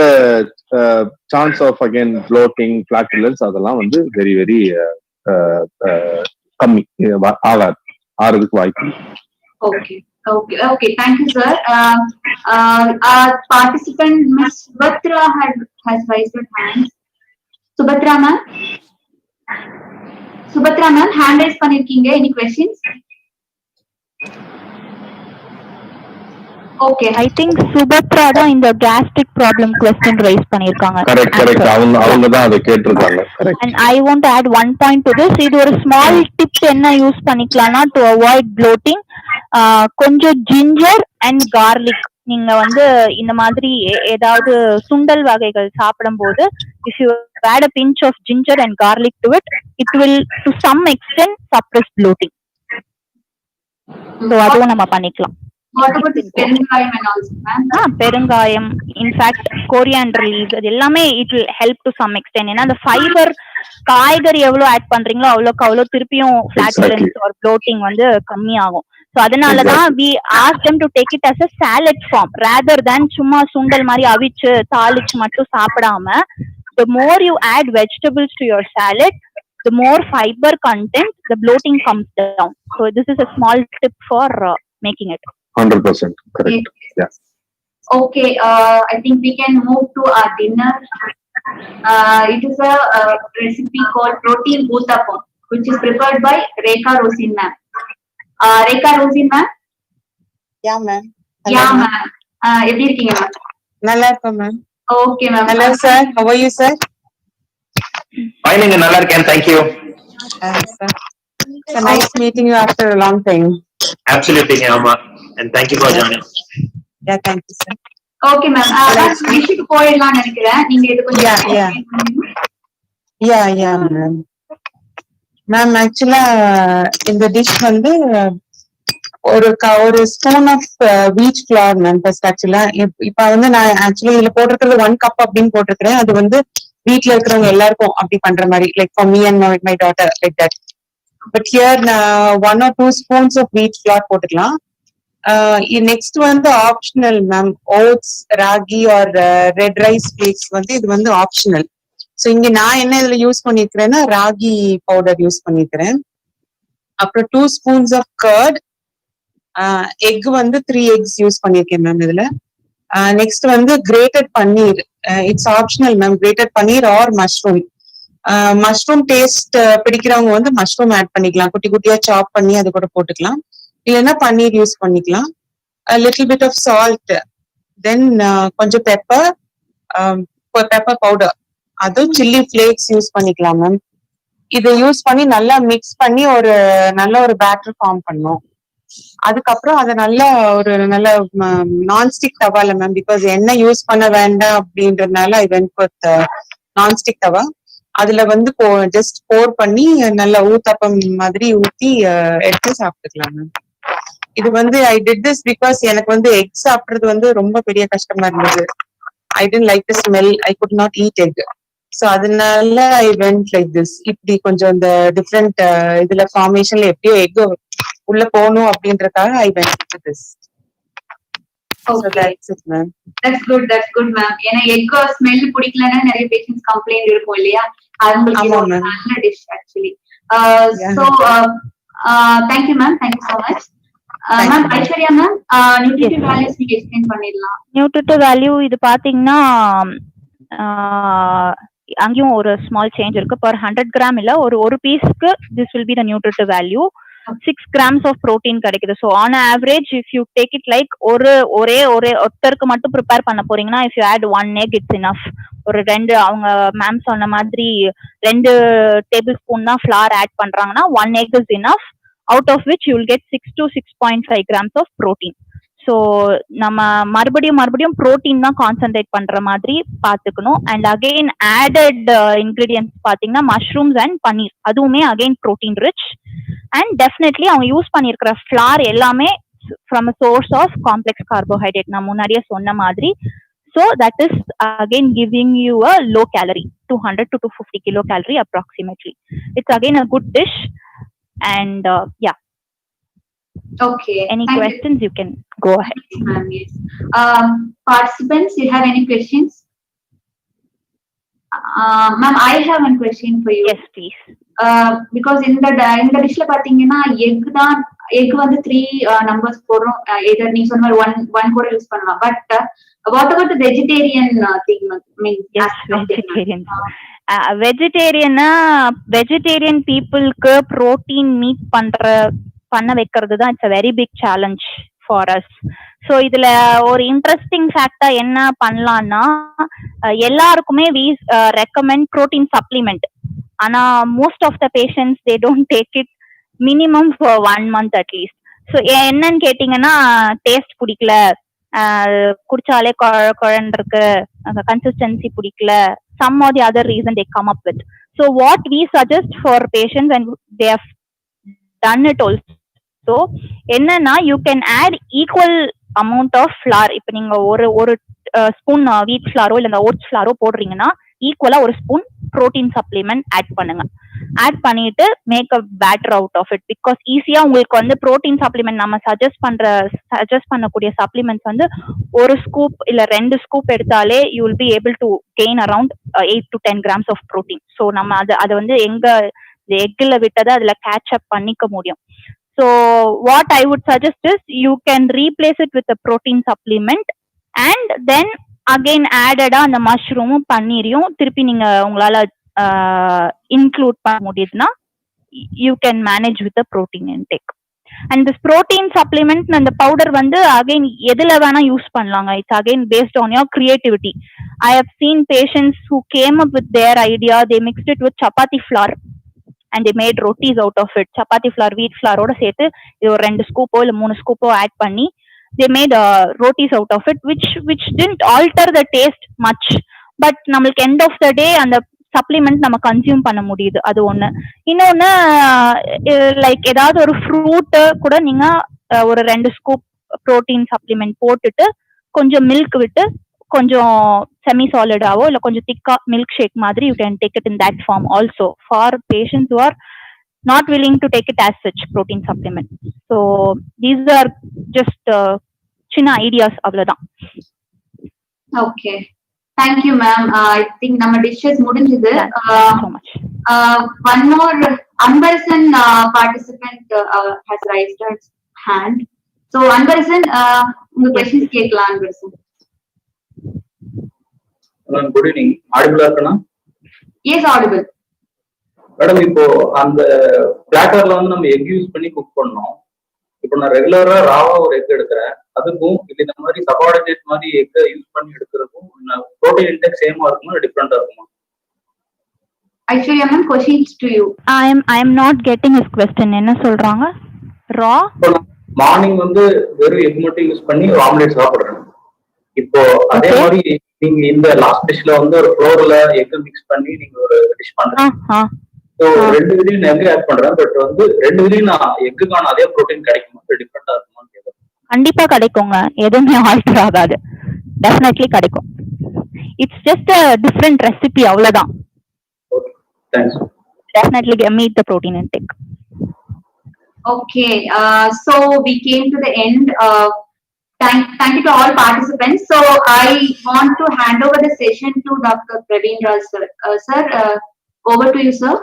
சான்ஸ் ஆஃப் அகைன் ப்ளோட்டிங், ஃபிளாட்டுலன்ஸ் அதெல்லாம் வந்து வெரி வெரி கம்மி, ஆகாது, ஆறதுக்கு வாய்ப்பு. Okay. Thank you, sir. Our participant, Ms. Subhatra, has raised her hand. Subhatra ma'am, hand raise பண்ணிருக்கீங்க. Any questions? Okay. I think Subhatra தான் இந்த gastric problem question raise பண்ணிருக்காங்க. Correct. அவங்க தான் அதை கேட்டிருக்காங்க. And I want to add one point to this. இது ஒரு small tip என்ன யூஸ் பண்ணிக்கலாம்னா to avoid bloating, கொஞ்சம் ginger and garlic நீங்க வந்து இந்த மாதிரி ஏதாவது சுண்டல் வகைகள் சாப்பிடும் போது if you add a pinch of ginger and garlic to it, it will to some extent suppress bloating. So அதுவும் நம்ம பண்ணிக்கலாம். What about this பெருங்காயம் and also, ma'am? பெருங்காயம், இன்ஃபேக்ட் கோரியாண்டர் லீவ்ஸ், அது எல்லாமே it will help to some extent. ஏன்னா அந்த ஃபைபர் காய்கறி எவ்வளவு ஆட் பண்றீங்களோ அவ்வளோ திருப்பியும் flatulence or bloating வந்து கம்மியாகும். So அதனாலதான் we ask them to take it as a salad form rather than சும்மா சுண்டல் மாதிரி அவிச்சு தாளிச்சு மட்டும் சாப்பிடாம, the more you add vegetables to your salad, the more fiber content, the bloating comes down. So this is a small tip for making it. 100% correct. Yeah. Okay, I think we can move to our dinner. It is a recipe called protein uttapam, which is prepared by Rekha Rosin ma'am. Rekha Rosin ma'am? Yeah ma'am. Yeah ma'am. எப்படி இருக்கீங்க ma'am? நல்லா இருக்கேன் ma'am. Okay ma'am. Hello sir, how are you sir? Fine, நீங்க நல்லா இருக்கேன், thank you. Sir. It's nice meeting you after a long time. Absolutely, Amma, and thank you for joining. Yeah, thank you sir. Okay ma'am. டிஷ்க்கு போயிடலாம்னு நினைக்கிறேன். நீங்க இது கொஞ்சம் Yeah. explain பண்ணுங்க. Yeah, ma'am. மேம் ஆக்சுவலா இந்த டிஷ் வந்து ஒரு spoon of wheat flour ma'am. First actually இப்ப வந்து நான் ஆக்சுவலி இதுல போட்டிருக்கிறது 1 கப் அப்படின்னு போட்டிருக்கிறேன். அது வந்து வீட்ல இருக்கிறவங்க எல்லாருக்கும் அப்படி பண்ற மாதிரி, like for me and my daughter like that. But here நான் 1 or 2 spoons of wheat flour போட்டுக்கலாம். நெக்ஸ்ட் வந்து optional ma'am. Oats, ragi or red rice flakes வந்து இது வந்து ஆப்ஷனல். ஸோ இங்க நான் என்ன இதுல யூஸ் பண்ணிருக்கிறேன்னா ராகி பவுடர் யூஸ் பண்ணிருக்கிறேன். அப்புறம் 2 ஸ்பூன்ஸ் ஆஃப் கர்ட், எக் வந்து 3 eggs யூஸ் பண்ணிருக்கேன் மேம் இதுல. நெக்ஸ்ட் வந்து grated paneer. It's optional ma'am. Grated paneer R mushroom. Mushroom taste பிடிக்கிறவங்க வந்து மஷ்ரூம் ஆட் பண்ணிக்கலாம். குட்டி குட்டியா சாப் பண்ணி அது கூட போட்டுக்கலாம். இல்லைன்னா பன்னீர் யூஸ் பண்ணிக்கலாம். லிட்டில் பிட் ஆஃப் சால்ட், தென் கொஞ்சம் பெப்பர் பவுடர், அதுவும் சில்லி ஃபிளேக்ஸ் யூஸ் பண்ணிக்கலாம் மேம். இதை யூஸ் பண்ணி நல்லா மிக்ஸ் பண்ணி நல்ல ஒரு பேட்டர் ஃபார்ம் பண்ணோம். அதுக்கப்புறம் அதை நல்ல நான்ஸ்டிக் தவால மேம், பிகாஸ் எண்ணெய் யூஸ் பண்ண வேண்டாம் அப்படின்றதுனால ஐ வென்ட் வித் நான்ஸ்டிக் தவா. அதுல வந்து ஜஸ்ட் போர் பண்ணி நல்லா ஊத்தப்பம் மாதிரி ஊத்தி எடுத்து சாப்பிட்டுக்கலாம் மேம். இது வந்து ஐ டிட் திஸ் பிகாஸ் எனக்கு வந்து எக் சாப்பிடுறது வந்து ரொம்ப பெரிய கஷ்டமா இருந்தது. I didn't like the smell. I could not eat egg. So அதனால ஐ வென்ட் லைக் திஸ். இப்படி கொஞ்சம் இந்த டிஃப்ரெண்ட் இதுல ஃபார்மேஷன்ல எப்படியோ எக் உள்ள போகணும் அப்படின்றதுக்காக I went with this. That's good ma'am. ஏன்னா எக் ஸ்மெல் பிடிக்கலன்னா நிறைய பேஷண்ட்ஸ் கம்ப்ளைண்ட் இருக்கும் இல்லையா? அது உங்களுக்கு ஒரு நல்ல dish actually. So thank you ma'am. Thank you so much. Ma'am Aishwarya ma'am, nutritive values நீங்க எக்ஸ்பிளைன் பண்ணிடலாம். நியூட்ரிட்டிவ் வேல்யூ இது பாத்தீங்கன்னா அங்கேயும் ஒரு ஸ்மால் சேஞ்ச் இருக்கு. பர் 100 கிராம் இல்ல, ஒரு பீஸ்க்கு this will be the nutritive value. 6 grams of protein கிடைக்குது. So on average if you take it like ஒருத்தருக்கு மட்டும் ப்ரிப்பேர் பண்ண போறீங்கன்னா if you add 1 egg it's enough. ஒரு 2, அவங்க மேம் சொன்ன மாதிரி 2 டேபிள் ஸ்பூன் தான் ஃபிளார் ஆட் பண்றாங்கன்னா 1 egg is enough. Out of which you will get 6 to 6.5 grams of protein. So நம்ம மறுபடியும் ப்ரோட்டீன் தான் கான்சென்ட்ரேட் பண்ற மாதிரி பார்த்துக்கணும். அண்ட் அகெயின் ஆடட் இன்கிரீடியன்ஸ் பார்த்தீங்கன்னா மஷ்ரூம்ஸ் அண்ட் பன்னீர், அதுவுமே again protein rich. And definitely அவங்க யூஸ் பண்ணியிருக்கிற ஃபிளார் எல்லாமே from a source of complex carbohydrate, நான் முன்னாடியே சொன்ன மாதிரி. So that is again giving you a low calorie, 200 to 250 kilocalorie approximately. It's again a good dish. And yeah. Okay. Any questions you can go ahead. Yes. Participants, you have any questions? Ma'am, I have one question for you. Yes, please. Because in the dishல பாத்தீங்கன்னா egg வந்து 3 numbers போறோம். either நீ சொன்ன மாதிரி 1 கூட யூஸ் பண்ணலாம். But what about the vegetarian thing? Yes, vegetarian peopleக்கு protein meat பண்ண வைக்கிறது தான் it's a very big challenge for us. So இதுல ஒரு இன்ட்ரெஸ்டிங் ஃபேக்டா என்ன பண்ணலாம்னா, எல்லாருக்குமே we recommend protein supplement. ஆனா most of the patients they don't take it minimum for 1 month at least. So என்னன்னு கேட்டீங்கன்னா டேஸ்ட் பிடிக்கல, குடிச்சாலே குழன்னு இருக்கு, கன்சிஸ்டன்சி பிடிக்கல, some or the other reason they come up with. So what we suggest for patients, and they have done it also, என்னன்னா you can add equal amount of flour. இப்ப நீங்க ஒரு ஸ்பூன் வீட் ஃபிளாரோ இல்ல ஓட்ஸ் ஃபிளாரோ போடுறீங்கன்னா ஈக்குவலா ஒரு ஸ்பூன் ப்ரோட்டீன் சப்ளிமெண்ட் ஆட் பண்ணுங்க. ஆட் பண்ணிட்டு make a batter out of it. Because ஈஸியா உங்களுக்கு வந்து ப்ரோட்டீன் சப்ளிமெண்ட் நம்ம சஜஸ்ட் பண்ணக்கூடிய சப்ளிமெண்ட்ஸ் வந்து ஒரு ஸ்கூப் இல்ல 2 ஸ்கூப் எடுத்தாலே you will be able to gain around 8 to 10 grams of protein. So நம்ம அதை வந்து எங்க எக்ல விட்டதை அதுல கேட்ச் அப் பண்ணிக்க முடியும். So what I would suggest is you can replace it with a protein supplement and then again added அந்த மஷ்ரூமும் பன்னீரையும் திருப்பி நீங்க உங்களால இன்க்ளூட் பண்ண முடியுதுன்னா you can manage with the protein intake. And this protein supplement and the powder வந்து again எதுல வேணா யூஸ் பண்ணலாங்க. It's again based on your creativity. I have seen patients who came up with their idea, they mixed it with chapati flour and they made rotis out of it. Chapati flour, wheat flour ஓட சேர்த்து இது ஒரு 2 ஸ்கூப்போ இல்ல 3 ஸ்கூப்போ ஆட் பண்ணி they made rotis out of it, which didn't alter the taste much. But நம்மளுக்கு end of the day அந்த சப்ளிமெண்ட் நம்ம கன்சியூம் பண்ண முடியுது. அது ஒண்ணு. இன்னொன்னு லைக் ஏதாவது ஒரு ஃப்ரூட் கூட நீங்க ஒரு 2 ஸ்கூப் புரோட்டீன் சப்ளிமெண்ட் போட்டுட்டு கொஞ்சம் மில்க் விட்டு கொஞ்சம் செமி சாலிடாவோ இல்ல கொஞ்சம் திக்கா மில்க் ஷேக் மாதிரி you can take it in that form also for patients who are not willing to take it as such protein supplement. So these are just chinna ideas avladhan. Okay, thank you ma'am. I think nama dishes mudinjudhu. So much. One more Anbarasan participant has raised his hand. So Anbarasan, unga questions kekala Anbarasan. Good evening. Audible irukana? Yes, audible. Madam, இப்போ அந்த பிளாட்டர்ல வந்து நம்ம எக் யூஸ் பண்ணி குக் பண்ணோம். இப்போ நான் ரெகுலரா ராவா ஒரு எக் எடுக்கிறேன், அதுக்கும் இது இந்த மாதிரி சபார்டினேட் மாதிரி எக் யூஸ் பண்ணி எடுக்கிறதுக்கும் புரோட்டீன் இன்டேக் சேமா இருக்குமா டிஃபரெண்டா இருக்குமா? Aishwarya ma'am, questions to you. I am not getting his question. என்ன சொல்றாங்க? raw மார்னிங் வந்து வெறும் எக் மட்டும் யூஸ் பண்ணி ஆம்லெட் சாப்பிடுறேன். இப்போ அதே மாதிரி நீங்க இந்த லாஸ்ட் டிஷ்ல வந்து ஒரு ஃப்ளோர்ல எக் மிக்ஸ் பண்ணி நீங்க ஒரு டிஷ் பண்றீங்க. ஸோ 2 விதையும் நான் எக் ஆட் பண்றேன். பட் வந்து 2 விதையும் நான் எக்குக்கான அதே ப்ரோட்டீன் கிடைக்குமா, டிஃபரெண்டா இருக்குமான்னு கேட்குறேன். கண்டிப்பா கிடைக்குங்க, எதுவுமே ஆல்டர் ஆகாது, டெஃபினெட்லி கிடைக்கும். It's just a different recipe அவ்வளவுதான். Okay, thanks. Definitely meet the protein intake. Okay, so we came to the end. Thank you to all participants. So I want to hand over the session to Dr. Praveen Raj sir. Sir, over to you, sir.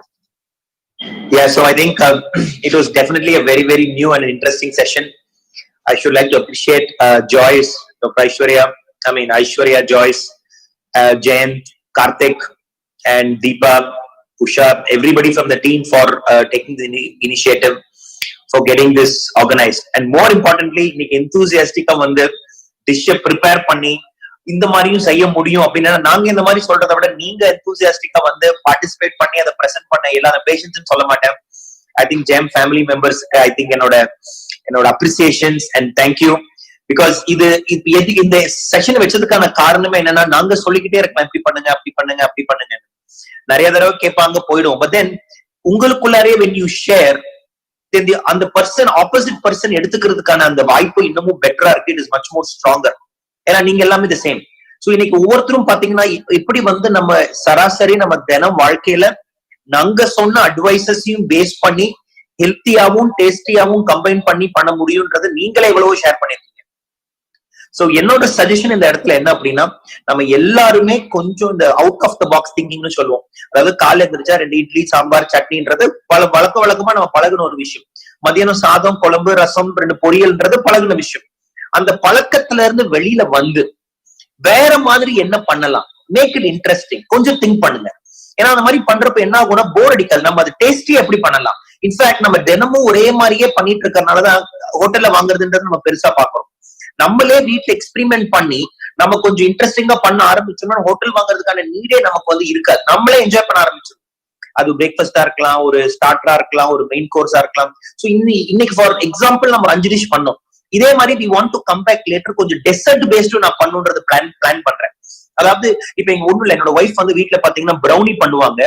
Yeah, so I think it was definitely a very, very new and interesting session. I should like to appreciate Joyce, Dr. Aishwarya, Joyce, Jayant, Karthik, and Deepa, Usha, everybody from the team for taking the initiative, for getting this organized. And more importantly, இன்னைக்கு enthusiastic-ஆ வந்து dish prepare பண்ணி இந்த மாதிரியும் செய்ய முடியும் அப்படின்னா, நாங்க இந்த மாதிரி சொல்றதை விட நீங்க enthusiastic-ஆ வந்து பார்ட்டிசிபேட் பண்ணி அதை பிரசன்ட் பண்ண எல்லா பேஷண்ட்ஸ் சொல்ல மாட்டேன். ஐ திங்க் ஜெம் ஃபேமிலி மெம்பர்ஸ்க்கு ஐ திங்க் என்னோட அப்ரிசியேஷன்ஸ் அண்ட் தேங்க்யூ. பிகாஸ் இது இந்த செஷன் வச்சதுக்கான காரணமே என்னன்னா, நாங்க சொல்லிக்கிட்டே இருக்கலாம் இப்படி பண்ணுங்க அப்படி பண்ணுங்க அப்படி பண்ணுங்க, நிறைய தடவை கேட்பாங்க போயிடும். பட் தென் உங்களுக்குள்ளாரே when you share, அந்த பர்சன் ஆப்போசிட் பர்சன் எடுத்துக்கிறதுக்கான அந்த வாய்ப்பு இன்னமும் பெட்டரா இருக்கு. It is much more stronger. ஏன்னா நீங்க எல்லாமே தி சேம். சோ இன்னைக்கு ஒவ்வொருத்தரும் பாத்தீங்கன்னா இப்படி வந்து நம்ம சராசரி நம்ம தினம் வாழ்க்கையில நாங்க சொன்ன அட்வைசஸையும் பேஸ் பண்ணி ஹெல்த்தியாவும் டேஸ்டியாவும் கம்பைன் பண்ணி பண்ண முடியும்ன்றது நீங்களே எவ்வளவோ ஷேர் பண்ணிருக்கீங்க. சோ என்னோட சஜஷன் இந்த இடத்துல என்ன அப்படின்னா, நம்ம எல்லாருமே கொஞ்சம் இந்த அவுட் ஆஃப் த பாக்ஸ் திங்கிங்னு சொல்லுவோம். அதாவது காலைல எந்திரிச்சா 2 இட்லி சாம்பார் சட்னின்றது வழக்கமா நம்ம பழகுன ஒரு விஷயம். மதியானம் சாதம் குழம்பு ரசம் 2 பொரியல்ன்றது பழகுன விஷயம். அந்த பழக்கத்துல இருந்து வெளியில வந்து வேற மாதிரி என்ன பண்ணலாம், மேக் இட் இன்ட்ரெஸ்டிங், கொஞ்சம் திங்க் பண்ணுங்க. ஏன்னா அந்த மாதிரி பண்றப்ப என்ன ஆகும்னா போர் அடிக்காது. நம்ம அது டேஸ்டி எப்படி பண்ணலாம். இன்ஃபேக்ட் நம்ம தினமும் ஒரே மாதிரியே பண்ணிட்டு இருக்கறனாலதான் ஹோட்டல்ல வாங்குறதுன்றது நம்ம பெருசா பாக்குறோம். நம்மளே வீட்டுல எக்ஸ்பெரிமெண்ட் பண்ணி நம்ம கொஞ்சம் இன்ட்ரெஸ்டிங்கா பண்ண ஆரம்பிச்சோம்னா ஹோட்டல் வாங்குறதுக்கான நீடே நமக்கு வந்து இருக்காது. நம்மளே என்ஜாய் பண்ண ஆரம்பிச்சோம். அது பிரேக்ஃபாஸ்டா இருக்கலாம், ஒரு ஸ்டார்டரா இருக்கலாம், ஒரு மெயின் கோர்ஸா இருக்கலாம். சோ இன்னைக்கு ஃபார் எக்ஸாம்பிள் நம்ம 5 டிஷ் பண்ணோம். இதே மாதிரி we want to come back later கொஞ்சம் டெசர்ட் பேஸ்டு நான் பண்ணுன்றது பிளான் பண்றேன். அதாவது இப்ப எங்க ஒண்ணும் இல்ல, என்னோட ஒய்ஃப் வந்து வீட்டுல பாத்தீங்கன்னா ப்ரௌனி பண்ணுவாங்க,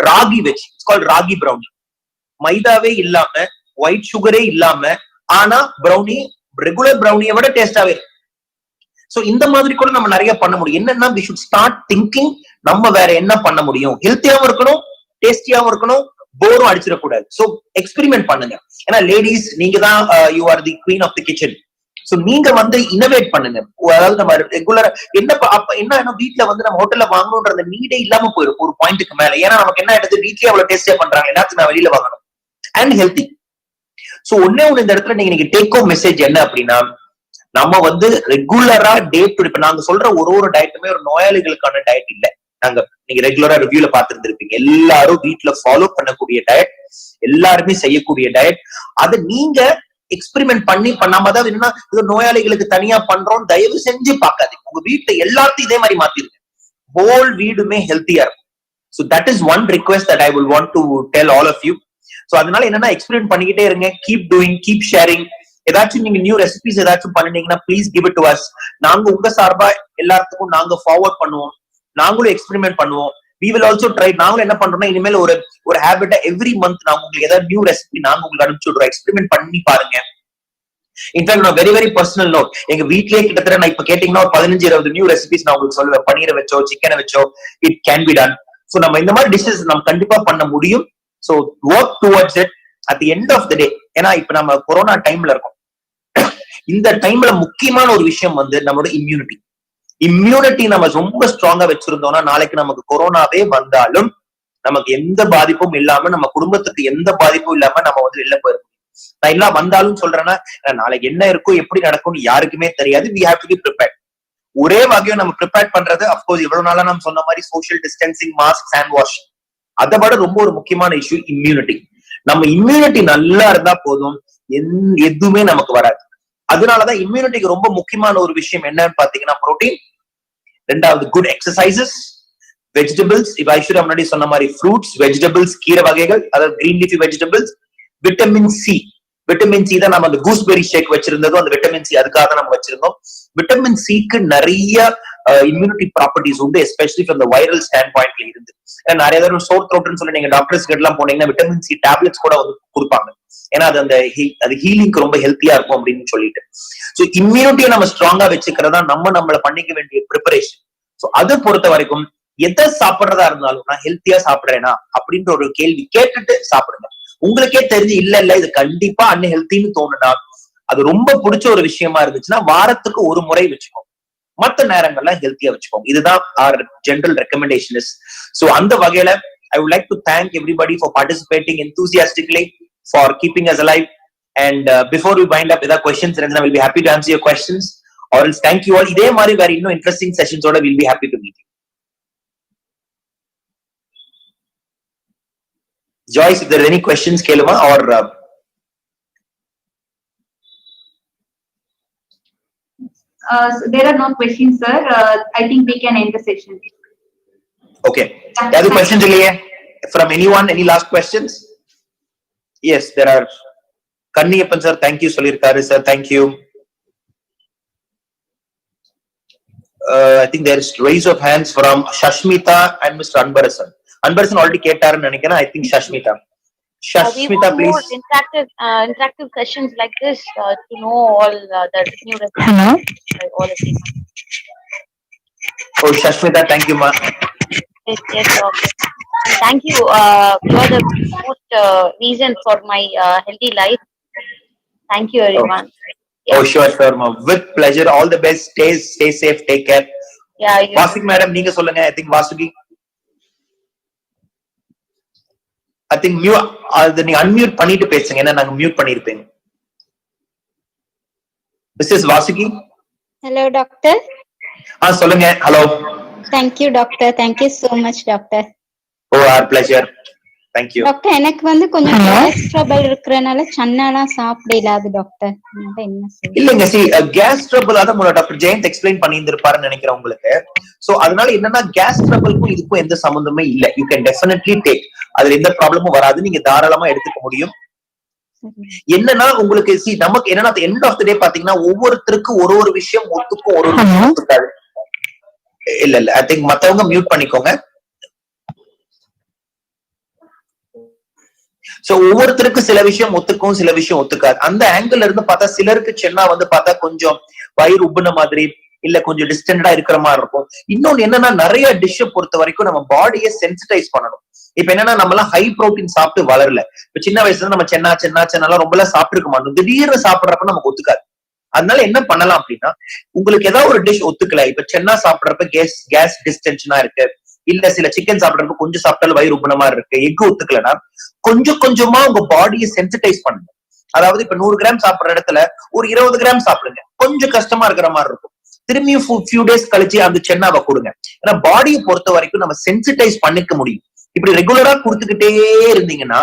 ராகி வச்சு. It's called ragi brownie. மைதாவே இல்லாம ஒயிட் சுகரே இல்லாம, ஆனா ப்ரௌனி ரெகுலர் ப்ரௌனியை விட டேஸ்டாவே இருக்கு. சோ இந்த மாதிரி கூட நம்ம நிறைய பண்ண முடியும். என்னன்னா we should start thinking நம்ம வேற என்ன பண்ண முடியும், ஹெல்த்தியாவும் இருக்கணும் டேஸ்டியாவும் இருக்கணும், போரும் அடிச்சிடக்கூடாது. சோ எக்ஸ்பெரிமெண்ட் பண்ணுங்க. ஏன்னா லேடிஸ் நீங்க தான் you are the queen of the kitchen. So நீங்க வந்து இனோவேட் பண்ணுங்க. அதாவது நம்ம ரெகுலரா என்ன வீட்டுல வந்து நம்ம ஹோட்டல்ல வாங்கணும்ன்ற அந்த நீடே இல்லாம போயிடும் ஒரு பாயிண்ட்டுக்கு மேல. ஏன்னா நமக்கு என்ன ஆயிடுது, வீட்லயே அவ்வளவு டேஸ்டியா பண்றாங்க, எல்லாத்தையும் நான் வெளியில வாங்கணும் அண்ட் ஹெல்த்தி. சோ ஒன்னே இந்த இடத்துல நீங்க டேக் ஹோம் மெசேஜ் என்ன அப்படின்னா, நம்ம வந்து ரெகுலரா டேட் இப்ப நாங்க சொல்ற ஒரு டயட்டுமே ஒரு நோயாளிகளுக்கான டயட் இல்ல. நீங்க ரெகுலரா ரிவ்யூல பாத்துருந்துருப்பீங்க. எல்லாரும் வீட்டுல ஃபாலோ பண்ணக்கூடிய டயட், எல்லாருமே செய்யக்கூடிய டயட். அது நீங்க எக்ஸ்பெரிமெண்ட் பண்ணாம தான் என்னன்னா இது நோயாளிகளுக்கு தனியா பண்றோம் தயவு செஞ்சு பாக்காதீங்க. உங்க வீட்டுல எல்லாத்தையும் இதே மாதிரி மாத்திருங்க, ஹோல் வீடுமே ஹெல்த்தியா இருக்கும். So that is one request that I will want to tell all of you. So அதனால என்னன்னா எக்ஸ்பெரிமெண்ட் பண்ணிக்கிட்டே இருங்க, கீப் டூயிங், கீப் ஷேரிங். ஏதாச்சும் நீங்க நியூ ரெசிபிஸ் ஏதாச்சும் பண்ணினீங்கன்னா please give it to us. நாங்க உங்க சார்பா எல்லாத்துக்கும் நாங்க ஃபார்வர்ட் பண்ணுவோம், நாங்களும் எக்ஸ்பெரிமெண்ட் பண்ணுவோம். we will also try. நாங்களும் என்ன பண்றோம்னா இனிமேல் ஒரு ஹேபிட்டா எவ்ரி மந்த் நாங்க உங்களுக்கு ஏதாவது நியூ ரெசிபி நாங்க உங்களுக்கு அனுப்பிச்சு விடுறோம், எக்ஸ்பெரிமெண்ட் பண்ணி பாருங்க. In fact very very personal note, எங்க வீட்லயே கிட்டத்தட்ட நான் இப்ப கேட்டீங்கன்னா ஒரு 15-20 நியூ ரெசிபிஸ் நான் உங்களுக்கு சொல்லுவேன். பன்னீரை வச்சோ சிக்கனை வச்சோ it can be done. So நம்ம இந்த மாதிரி டிஷஸ் நம்ம கண்டிப்பா பண்ண முடியும். So work towards it at the end of the day. ஏன்னா இப்ப நம்ம கொரோனா டைம்ல இருக்கோம். இந்த டைம்ல முக்கியமான ஒரு விஷயம் வந்து நம்மளோட இம்யூனிட்டி நம்ம ரொம்ப ஸ்ட்ராங்கா வச்சிருந்தோம்னா நாளைக்கு நமக்கு கொரோனாவே வந்தாலும் நமக்கு எந்த பாதிப்பும் இல்லாம, நம்ம குடும்பத்துக்கு எந்த பாதிப்பும் இல்லாம நம்ம வந்து வெளில போயிருக்கோம். நான் எல்லாம் வந்தாலும் சொல்றேன்னா நாளைக்கு என்ன இருக்கும் எப்படி நடக்கும்னு யாருக்குமே தெரியாது. we have to be prepared. ஒரே வகையை நம்ம ப்ரிப்பேர் பண்றது அப்கோர்ஸ் இவ்வளவு நாளா நம்ம சொன்ன மாதிரி social distancing, mask, hand wash. அதை விட ரொம்ப ஒரு முக்கியமான இஷ்யூ இம்யூனிட்டி. நம்ம இம்யூனிட்டி நல்லா இருந்தா போதும், எதுவுமே நமக்கு வராது. அதனாலதான் இம்யூனிட்டிக்கு ரொம்ப முக்கியமான ஒரு விஷயம் என்னன்னு பாத்தீங்கன்னா புரோட்டீன், ரெண்டாவது குட் எக்ஸசைசஸ், வெஜிடபிள்ஸ். இப்ப ஐஸ்வர்யா முன்னாடி சொன்ன மாதிரி ஃப்ரூட்ஸ், வெஜிடபிள்ஸ், கீரை வகைகள், அதாவது green leafy vegetables, vitamin C. Vitamin C தான் நம்ம அந்த கூஸ்பெரி ஷேக் வச்சிருந்ததும் அந்த விட்டமின் சி அதுக்காக நம்ம வச்சிருந்தோம். விட்டமின் சிக்கு நிறைய இம்யூனிட்டி ப்ராப்பர்ட்டிஸ் உண்டு, especially from the viral stand பாயிண்ட்ல இருந்து. ஏன்னா நிறைய தடவை சோர் த்ரோட்னு சொல்லி நீங்க டாக்டர்ஸ் கிட்ட எல்லாம் போனீங்கன்னா விட்டமின் சி டேப்லெட்ஸ் கூட வந்து கொடுப்பாங்க. ஏன்னா அது ஹீலிங்க்கு ரொம்ப ஹெல்த்தியா இருக்கும் அப்படின்னு சொல்லிட்டு. சோ இம்யூனிட்டியை நம்ம ஸ்ட்ராங்கா வச்சுக்கிறதா நம்மள பண்ணிக்க வேண்டிய ப்ரிப்பரேஷன். சோ அதை பொறுத்த வரைக்கும் எதை சாப்பிடுறதா இருந்தாலும் நான் ஹெல்த்தியா சாப்பிடுறேனா அப்படின்ற ஒரு கேள்வி கேட்டுட்டு சாப்பிடுங்க. உங்களுக்கே தெரிஞ்சு இல்ல இது கண்டிப்பா அன்ஹெல்த்தின்னு தோணுனா, அது ரொம்ப பிடிச்ச ஒரு விஷயமா இருந்துச்சுன்னா வாரத்துக்கு ஒரு முறை வச்சுக்கோங்க, மத்த நேரங்கள்ல ஹெல்த்தியா வச்சுக்கோங்க. இதுதான் our general recommendation is. So அந்த வகையில I would like to thank everybody for participating enthusiastically, for keeping us alive. And before we wind up, without questions, Ranjana will be happy to answer your questions. Or else thank you all. இதே மாதிரி வேற இன்னும் interesting sessions ஓட we'll be happy to meet you. Joyce, if there are any questions, Keluma, or there are no questions, sir. I think we can end the session. okay. Other questions from anyone? Any last questions? Yes, there are. Kanniyappan sir, thank you. Solirkaru sir, thank you. I think there is raise of hands from Shashmita and Mr. Anbarasan. Anbarasan already கேட்டாருன்னு நினைக்கிறேன். I think Shashmita. Shashmita, please. More interactive sessions like this to know all the new recipes. Hello. All of these. Oh, Shashmita, thank you, ma. Yes, okay. And thank you. You are the most reason for my healthy life. Thank you, everyone. Oh, sure, sir, ma. With pleasure. All the best. Stay safe. Take care. Yeah. Vasuki madam, நீங்க சொல்லுங்க. I think Vasuki. I think நீங்க unmute பண்ணிட்டு பேசுங்க, ஏன்னா நாங்க mute பண்ணிருப்பேன். Mrs. Vasuki. Hello, doctor. சொல்லுங்க. Hello. Thank you, doctor. Thank you so much, doctor. Oh, our pleasure. Thank you. Doctor, எனக்கு வந்து கொஞ்சம் கேஸ் ட்ரபிள் இருக்கறனால சன்னாலாம் சாப்பிட இல்லாது டாக்டர். என்ன சொல்லுங்க? இல்லங்க, கேஸ் ட்ரபிள் அத டாக்டர் ஜெயந்த் எக்ஸ்பிளைன் பண்ணியிருந்திருப்பாருன்னு நினைக்கிறேன் உங்களுக்கு. சோ அதனால என்னன்னா கேஸ் ட்ரபிள்க்கும் இதுக்கும் எந்த சம்பந்தமே இல்ல. யூ கேன் டெஃபினெட்லி டேக், அதுல எந்த ப்ராப்ளமும் வராது, நீங்க தாராளமா எடுத்துக்க முடியும். என்னன்னா உங்களுக்கு நமக்கு என்னன்னா எண்ட் ஆஃப் த டே பாத்தீங்கன்னா ஒவ்வொருத்தருக்கும் ஒரு விஷயம் ஒத்துக்கும், ஒரு விஷயம் ஒத்துக்காது. இல்ல ஐ திங்க் மத்தவங்க மியூட் பண்ணிக்கோங்க. சோ ஒவ்வொருத்தருக்கு சில விஷயம் ஒத்துக்கும், சில விஷயம் ஒத்துக்காது. அந்த ஆங்கிள் இருந்து பார்த்தா சிலருக்கு சென்னா வந்து பார்த்தா கொஞ்சம் வயிறு உப்புன மாதிரி, இல்ல கொஞ்சம் டிஸ்டன்டா இருக்கிற மாதிரி இருக்கும். இன்னொன்னு என்னன்னா நிறைய டிஷ்ஷை பொறுத்த வரைக்கும் நம்ம பாடியை சென்சிடைஸ் பண்ணணும். இப்ப என்னன்னா நம்ம எல்லாம் ஹை புரோட்டீன் சாப்பிட்டு வளரல. இப்ப சின்ன வயசுல நம்ம சென்னா ரொம்ப எல்லாம் சாப்பிட்டு இருக்க மாட்டோம். திடீர்னு சாப்பிடுறப்ப நமக்கு ஒத்துக்காது. அதனால என்ன பண்ணலாம் அப்படின்னா, உங்களுக்கு ஏதாவது ஒரு டிஷ் ஒத்துக்கல, இப்ப சென்னா சாப்பிடுறப்ப கேஸ் டிஸ்டென்ஷனா இருக்கு, இல்ல சில சிக்கன் சாப்பிடுறப்ப கொஞ்சம் சாப்பிட்டாலும் வயிறு உப்புன மாதிரி இருக்கு, எக் ஒத்துக்கலன்னா கொஞ்சம் கொஞ்சமா உங்க பாடியை சென்சிடைஸ் பண்ணுங்க. அதாவது இப்ப 100 கிராம் சாப்பிடுற இடத்துல ஒரு 20 கிராம் சாப்பிடுங்க. கொஞ்சம் கஷ்டமா இருக்கிற மாதிரி இருக்கும். திரும்பியும் ஃபியூ டேஸ் கழிச்சு அந்த சென்னாவை கொடுங்க. ஏன்னா பாடியை பொறுத்த வரைக்கும் நம்ம சென்சிடைஸ் பண்ணிக்க முடியும். இப்படி ரெகுலரா கொடுத்துக்கிட்டே இருந்தீங்கன்னா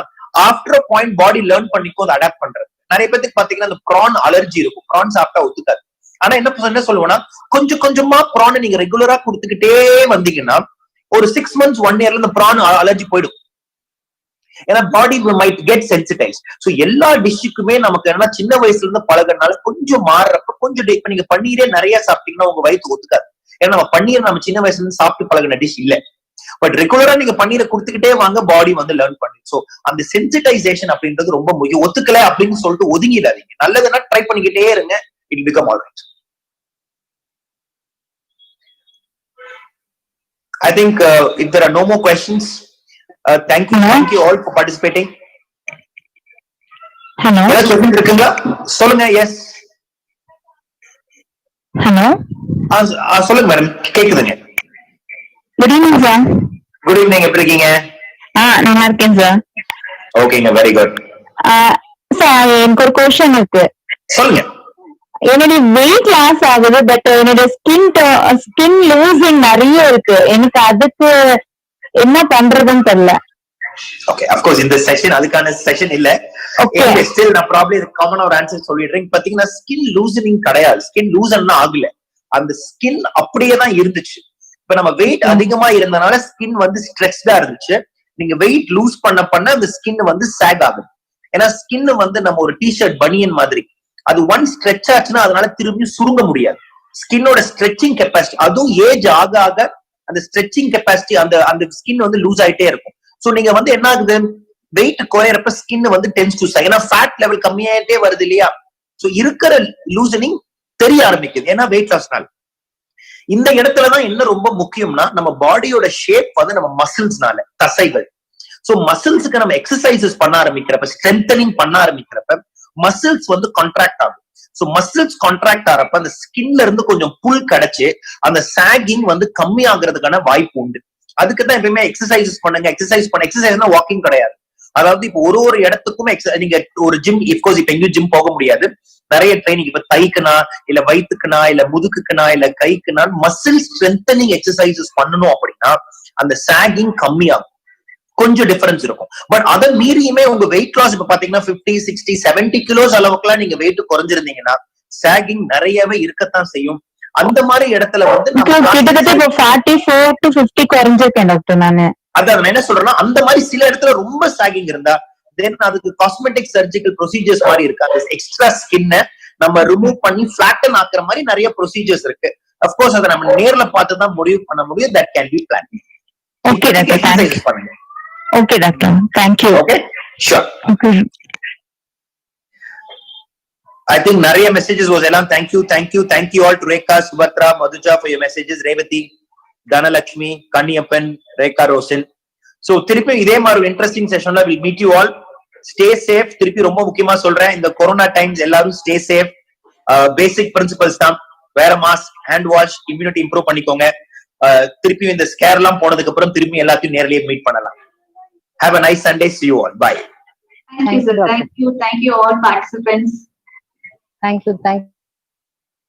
ஆஃப்டர் பாயிண்ட் பாடி லேர்ன் பண்ணிக்கோ அதை அடாப்ட் பண்றது. நிறைய பேருக்கு பாத்தீங்கன்னா அந்த ப்ரான் அலர்ஜி இருக்கும், ப்ரான் சாப்பிட்டா ஒத்துக்காது. ஆனா என்ன சொல்லுவோம்னா கொஞ்சம் கொஞ்சமா ப்ரானை நீங்க ரெகுலரா கொடுத்துக்கிட்டே வந்தீங்கன்னா ஒரு 6 months 1 yearல இந்த ப்ரான் அலர்ஜி போயிடும். ஏன்னா பாடி மைட் கெட் சென்சிடைஸ். ஸோ எல்லா டிஷ்ஷுக்குமே நமக்கு என்ன சின்ன வயசுல இருந்து பழகினால கொஞ்சம் மாறுறப்ப கொஞ்சம் இப்ப நீங்க பன்னீரே நிறைய சாப்பிட்டீங்கன்னா உங்க வயிற்று ஒத்துக்காது. ஏன்னா நம்ம பன்னீர் நம்ம சின்ன வயசுல இருந்து சாப்பிட்டு பழகின டிஷ் இல்ல. பட் ரெகுலரா நீங்க பன்னீரை கொடுத்துக்கிட்டே வாங்க, பாடி வந்து லேர்ன் பண்ணி. சோ அந்த சென்சிடைசேஷன் அப்படின்றது ரொம்ப முக்கியம். ஒத்துக்கல அப்படின்னு சொல்லிட்டு ஒதுங்கிடாதீங்க. நல்லதுன்னா ட்ரை பண்ணிக்கிட்டே இருங்க. It become all right. I think if there are no more questions, thank you all for participating. Hello. இருக்குங்களா? சொல்லுங்க. எஸ். ஹலோ. சொல்லுங்க மேடம், கேக்குதுங்க. Good evening sir. Good evening, எப்படி இருக்கீங்க? நல்லா இருக்கேன் சார். ஓகேங்க, வெரி குட். சார் எனக்கு ஒரு क्वेश्चन இருக்கு. சொல்லுங்க. என்னுடைய வெயிட் லாஸ் ஆகுது, பட் என்னுடைய ஸ்கின் லூசிங் நிறைய இருக்கு. எனக்கு அதுக்கு என்ன பண்றதுன்னு தெரியல. ஓகே, ஆஃப் கோர்ஸ் இந்த செஷன் அதுக்கான செஷன் இல்ல. ஓகே, ஸ்டில் நான் ப்ராப்ளம் இது காமனா ஒரு ஆன்சர் சொல்லிடுறேன். பாத்தீங்கன்னா ஸ்கின் லூசனிங் கிடையாது, ஸ்கின் லூசன் ஆகல. அந்த ஸ்கின் அப்படியே தான் இருந்துச்சு. இப்ப நம்ம வெயிட் அதிகமா இருந்தனால ஸ்கின் வந்து ஸ்ட்ரெச்டா இருந்துச்சு. நீங்க வெயிட் லூஸ் பண்ண அந்த ஸ்கின் வந்து சாக் ஆகுது. ஏன்னா ஸ்கின் வந்து நம்ம ஒரு டிஷர்ட் பனியன் மாதிரி, அது ஒன் ஸ்ட்ரெச் ஆச்சுன்னா அதனால திரும்பி சுருங்க முடியாது. ஸ்கின்னோட ஸ்ட்ரெச்சிங் கெப்பாசிட்டி, அதுவும் ஏஜ் ஆக ஆக அந்த ஸ்ட்ரெச்சிங் கெப்பாசிட்டி அந்த ஸ்கின் வந்து லூஸ் ஆயிட்டே இருக்கும். சோ நீங்க வந்து என்ன ஆகுது, வெயிட் குறையறப்ப ஸ்கின் வந்து டென்ஸ் டு சாக். ஏன்னா ஃபேட் லெவல் கம்மியாயிட்டே வருது இல்லையா? சோ இருக்கிற லூசனிங் தெரிய ஆரம்பிக்குது, ஏன்னா வெயிட் லாஸ்னால. இந்த இடத்துலதான் என்ன ரொம்ப முக்கியம்னா, நம்ம பாடியோட ஷேப் வந்து நம்ம மசில்ஸ்னால, தசைகள். சோ மசில்ஸுக்கு நம்ம எக்ஸசைசஸ் பண்ண ஆரம்பிக்கிறப்ப, ஸ்ட்ரென்தனிங் பண்ண ஆரம்பிக்கிறப்ப மசில்ஸ் வந்து கான்ட்ராக்ட் ஆகும். சோ மசில்ஸ் கான்ட்ராக்ட் ஆறப்ப அந்த ஸ்கின்ல இருந்து கொஞ்சம் புல் கிடைச்சு அந்த சாகிங் வந்து கம்மி ஆகுறதுக்கான வாய்ப்பு உண்டு. அதுக்கு தான் எப்பயுமே எக்ஸசைசஸ் பண்ணுங்க. எக்ஸசைஸ்னா வாக்கிங் கிடையாது. அதாவது இப்போ ஒரு இடத்துக்கும் நீங்க ஒரு ஜிம், இஃப்கோர்ஸ் இப்ப எங்கேயும் ஜிம் போக முடியாது, நிறைய ட்ரைனிங் இப்ப தைக்குனா இல்ல வயிற்றுக்குனா இல்ல முதுக்குக்குனா இல்ல கைக்குனா மசில் ஸ்ட்ரென்தனிங் எக்ஸசைசஸ் பண்ணணும் அப்படின்னா அந்த சாகிங் கம்மியாகும். கொஞ்சம் டிஃபரன்ஸ் இருக்கும். பட் அதை மீறியுமே உங்க வெயிட் லாஸ் இப்ப பாத்தீங்கன்னா 50, 60, 70 கிலோஸ் அளவுக்குலாம் நீங்க வெயிட் குறைஞ்சிருந்தீங்கன்னா சாகிங் நிறையவே இருக்கத்தான் செய்யும். அந்த மாதிரி இடத்துல வந்து கிட்டத்தட்ட 44 to 50 குறைஞ்சிருக்கேன் டாக்டர் நானு. அதான் நான் என்ன சொல்றேன்னா, அந்த மாதிரி சில இடத்துல ரொம்ப சாகிங் இருந்தா தென் அதுக்கு காஸ்மெட்டிக் சர்ஜிக்கல் ப்ரொசீஜர்ஸ் மாதிரி இருக்கு. அந்த எக்ஸ்ட்ரா ஸ்கின்னை நம்ம ரிமூவ் பண்ணி ஃபிளாட்டன் ஆக்குற மாதிரி நிறைய ப்ரொசீஜர்ஸ் இருக்கு. அஃப்கோர்ஸ் அதை நம்ம நேர்ல பார்த்து தான் முடிவு பண்ண முடியும். That can be plan. Okay doctor, exercise பண்ணுங்க. Okay doctor, thank you. Okay, sure. I think நிறைய messages was எல்லாம் thank you all to Rekha, Subhatra, Madhuja for your messages, Revathi, Dhanalakshmi, Kaniyappan, Rekha Rosen. So திருப்பி இதே மாதிரி interesting செஷன்ல we'll meet you all. Stay safe. திருப்பி ரொம்ப முக்கியமா சொல்றேன், இந்த கொரோனா டைம்ஸ் எல்லாரும் stay safe. பேசிக் பிரின்சிபல்ஸ் தான், வேற mask, hand wash, immunity improve பண்ணிக்கோங்க. திருப்பி இந்த ஸ்கேர் எல்லாம் போனதுக்கு அப்புறம் திரும்பி எல்லாத்தையும் நேர்லயே மீட் பண்ணலாம். Have a nice Sunday. See you all. Bye. Thank you, sir. Thank you all participants. Thank you.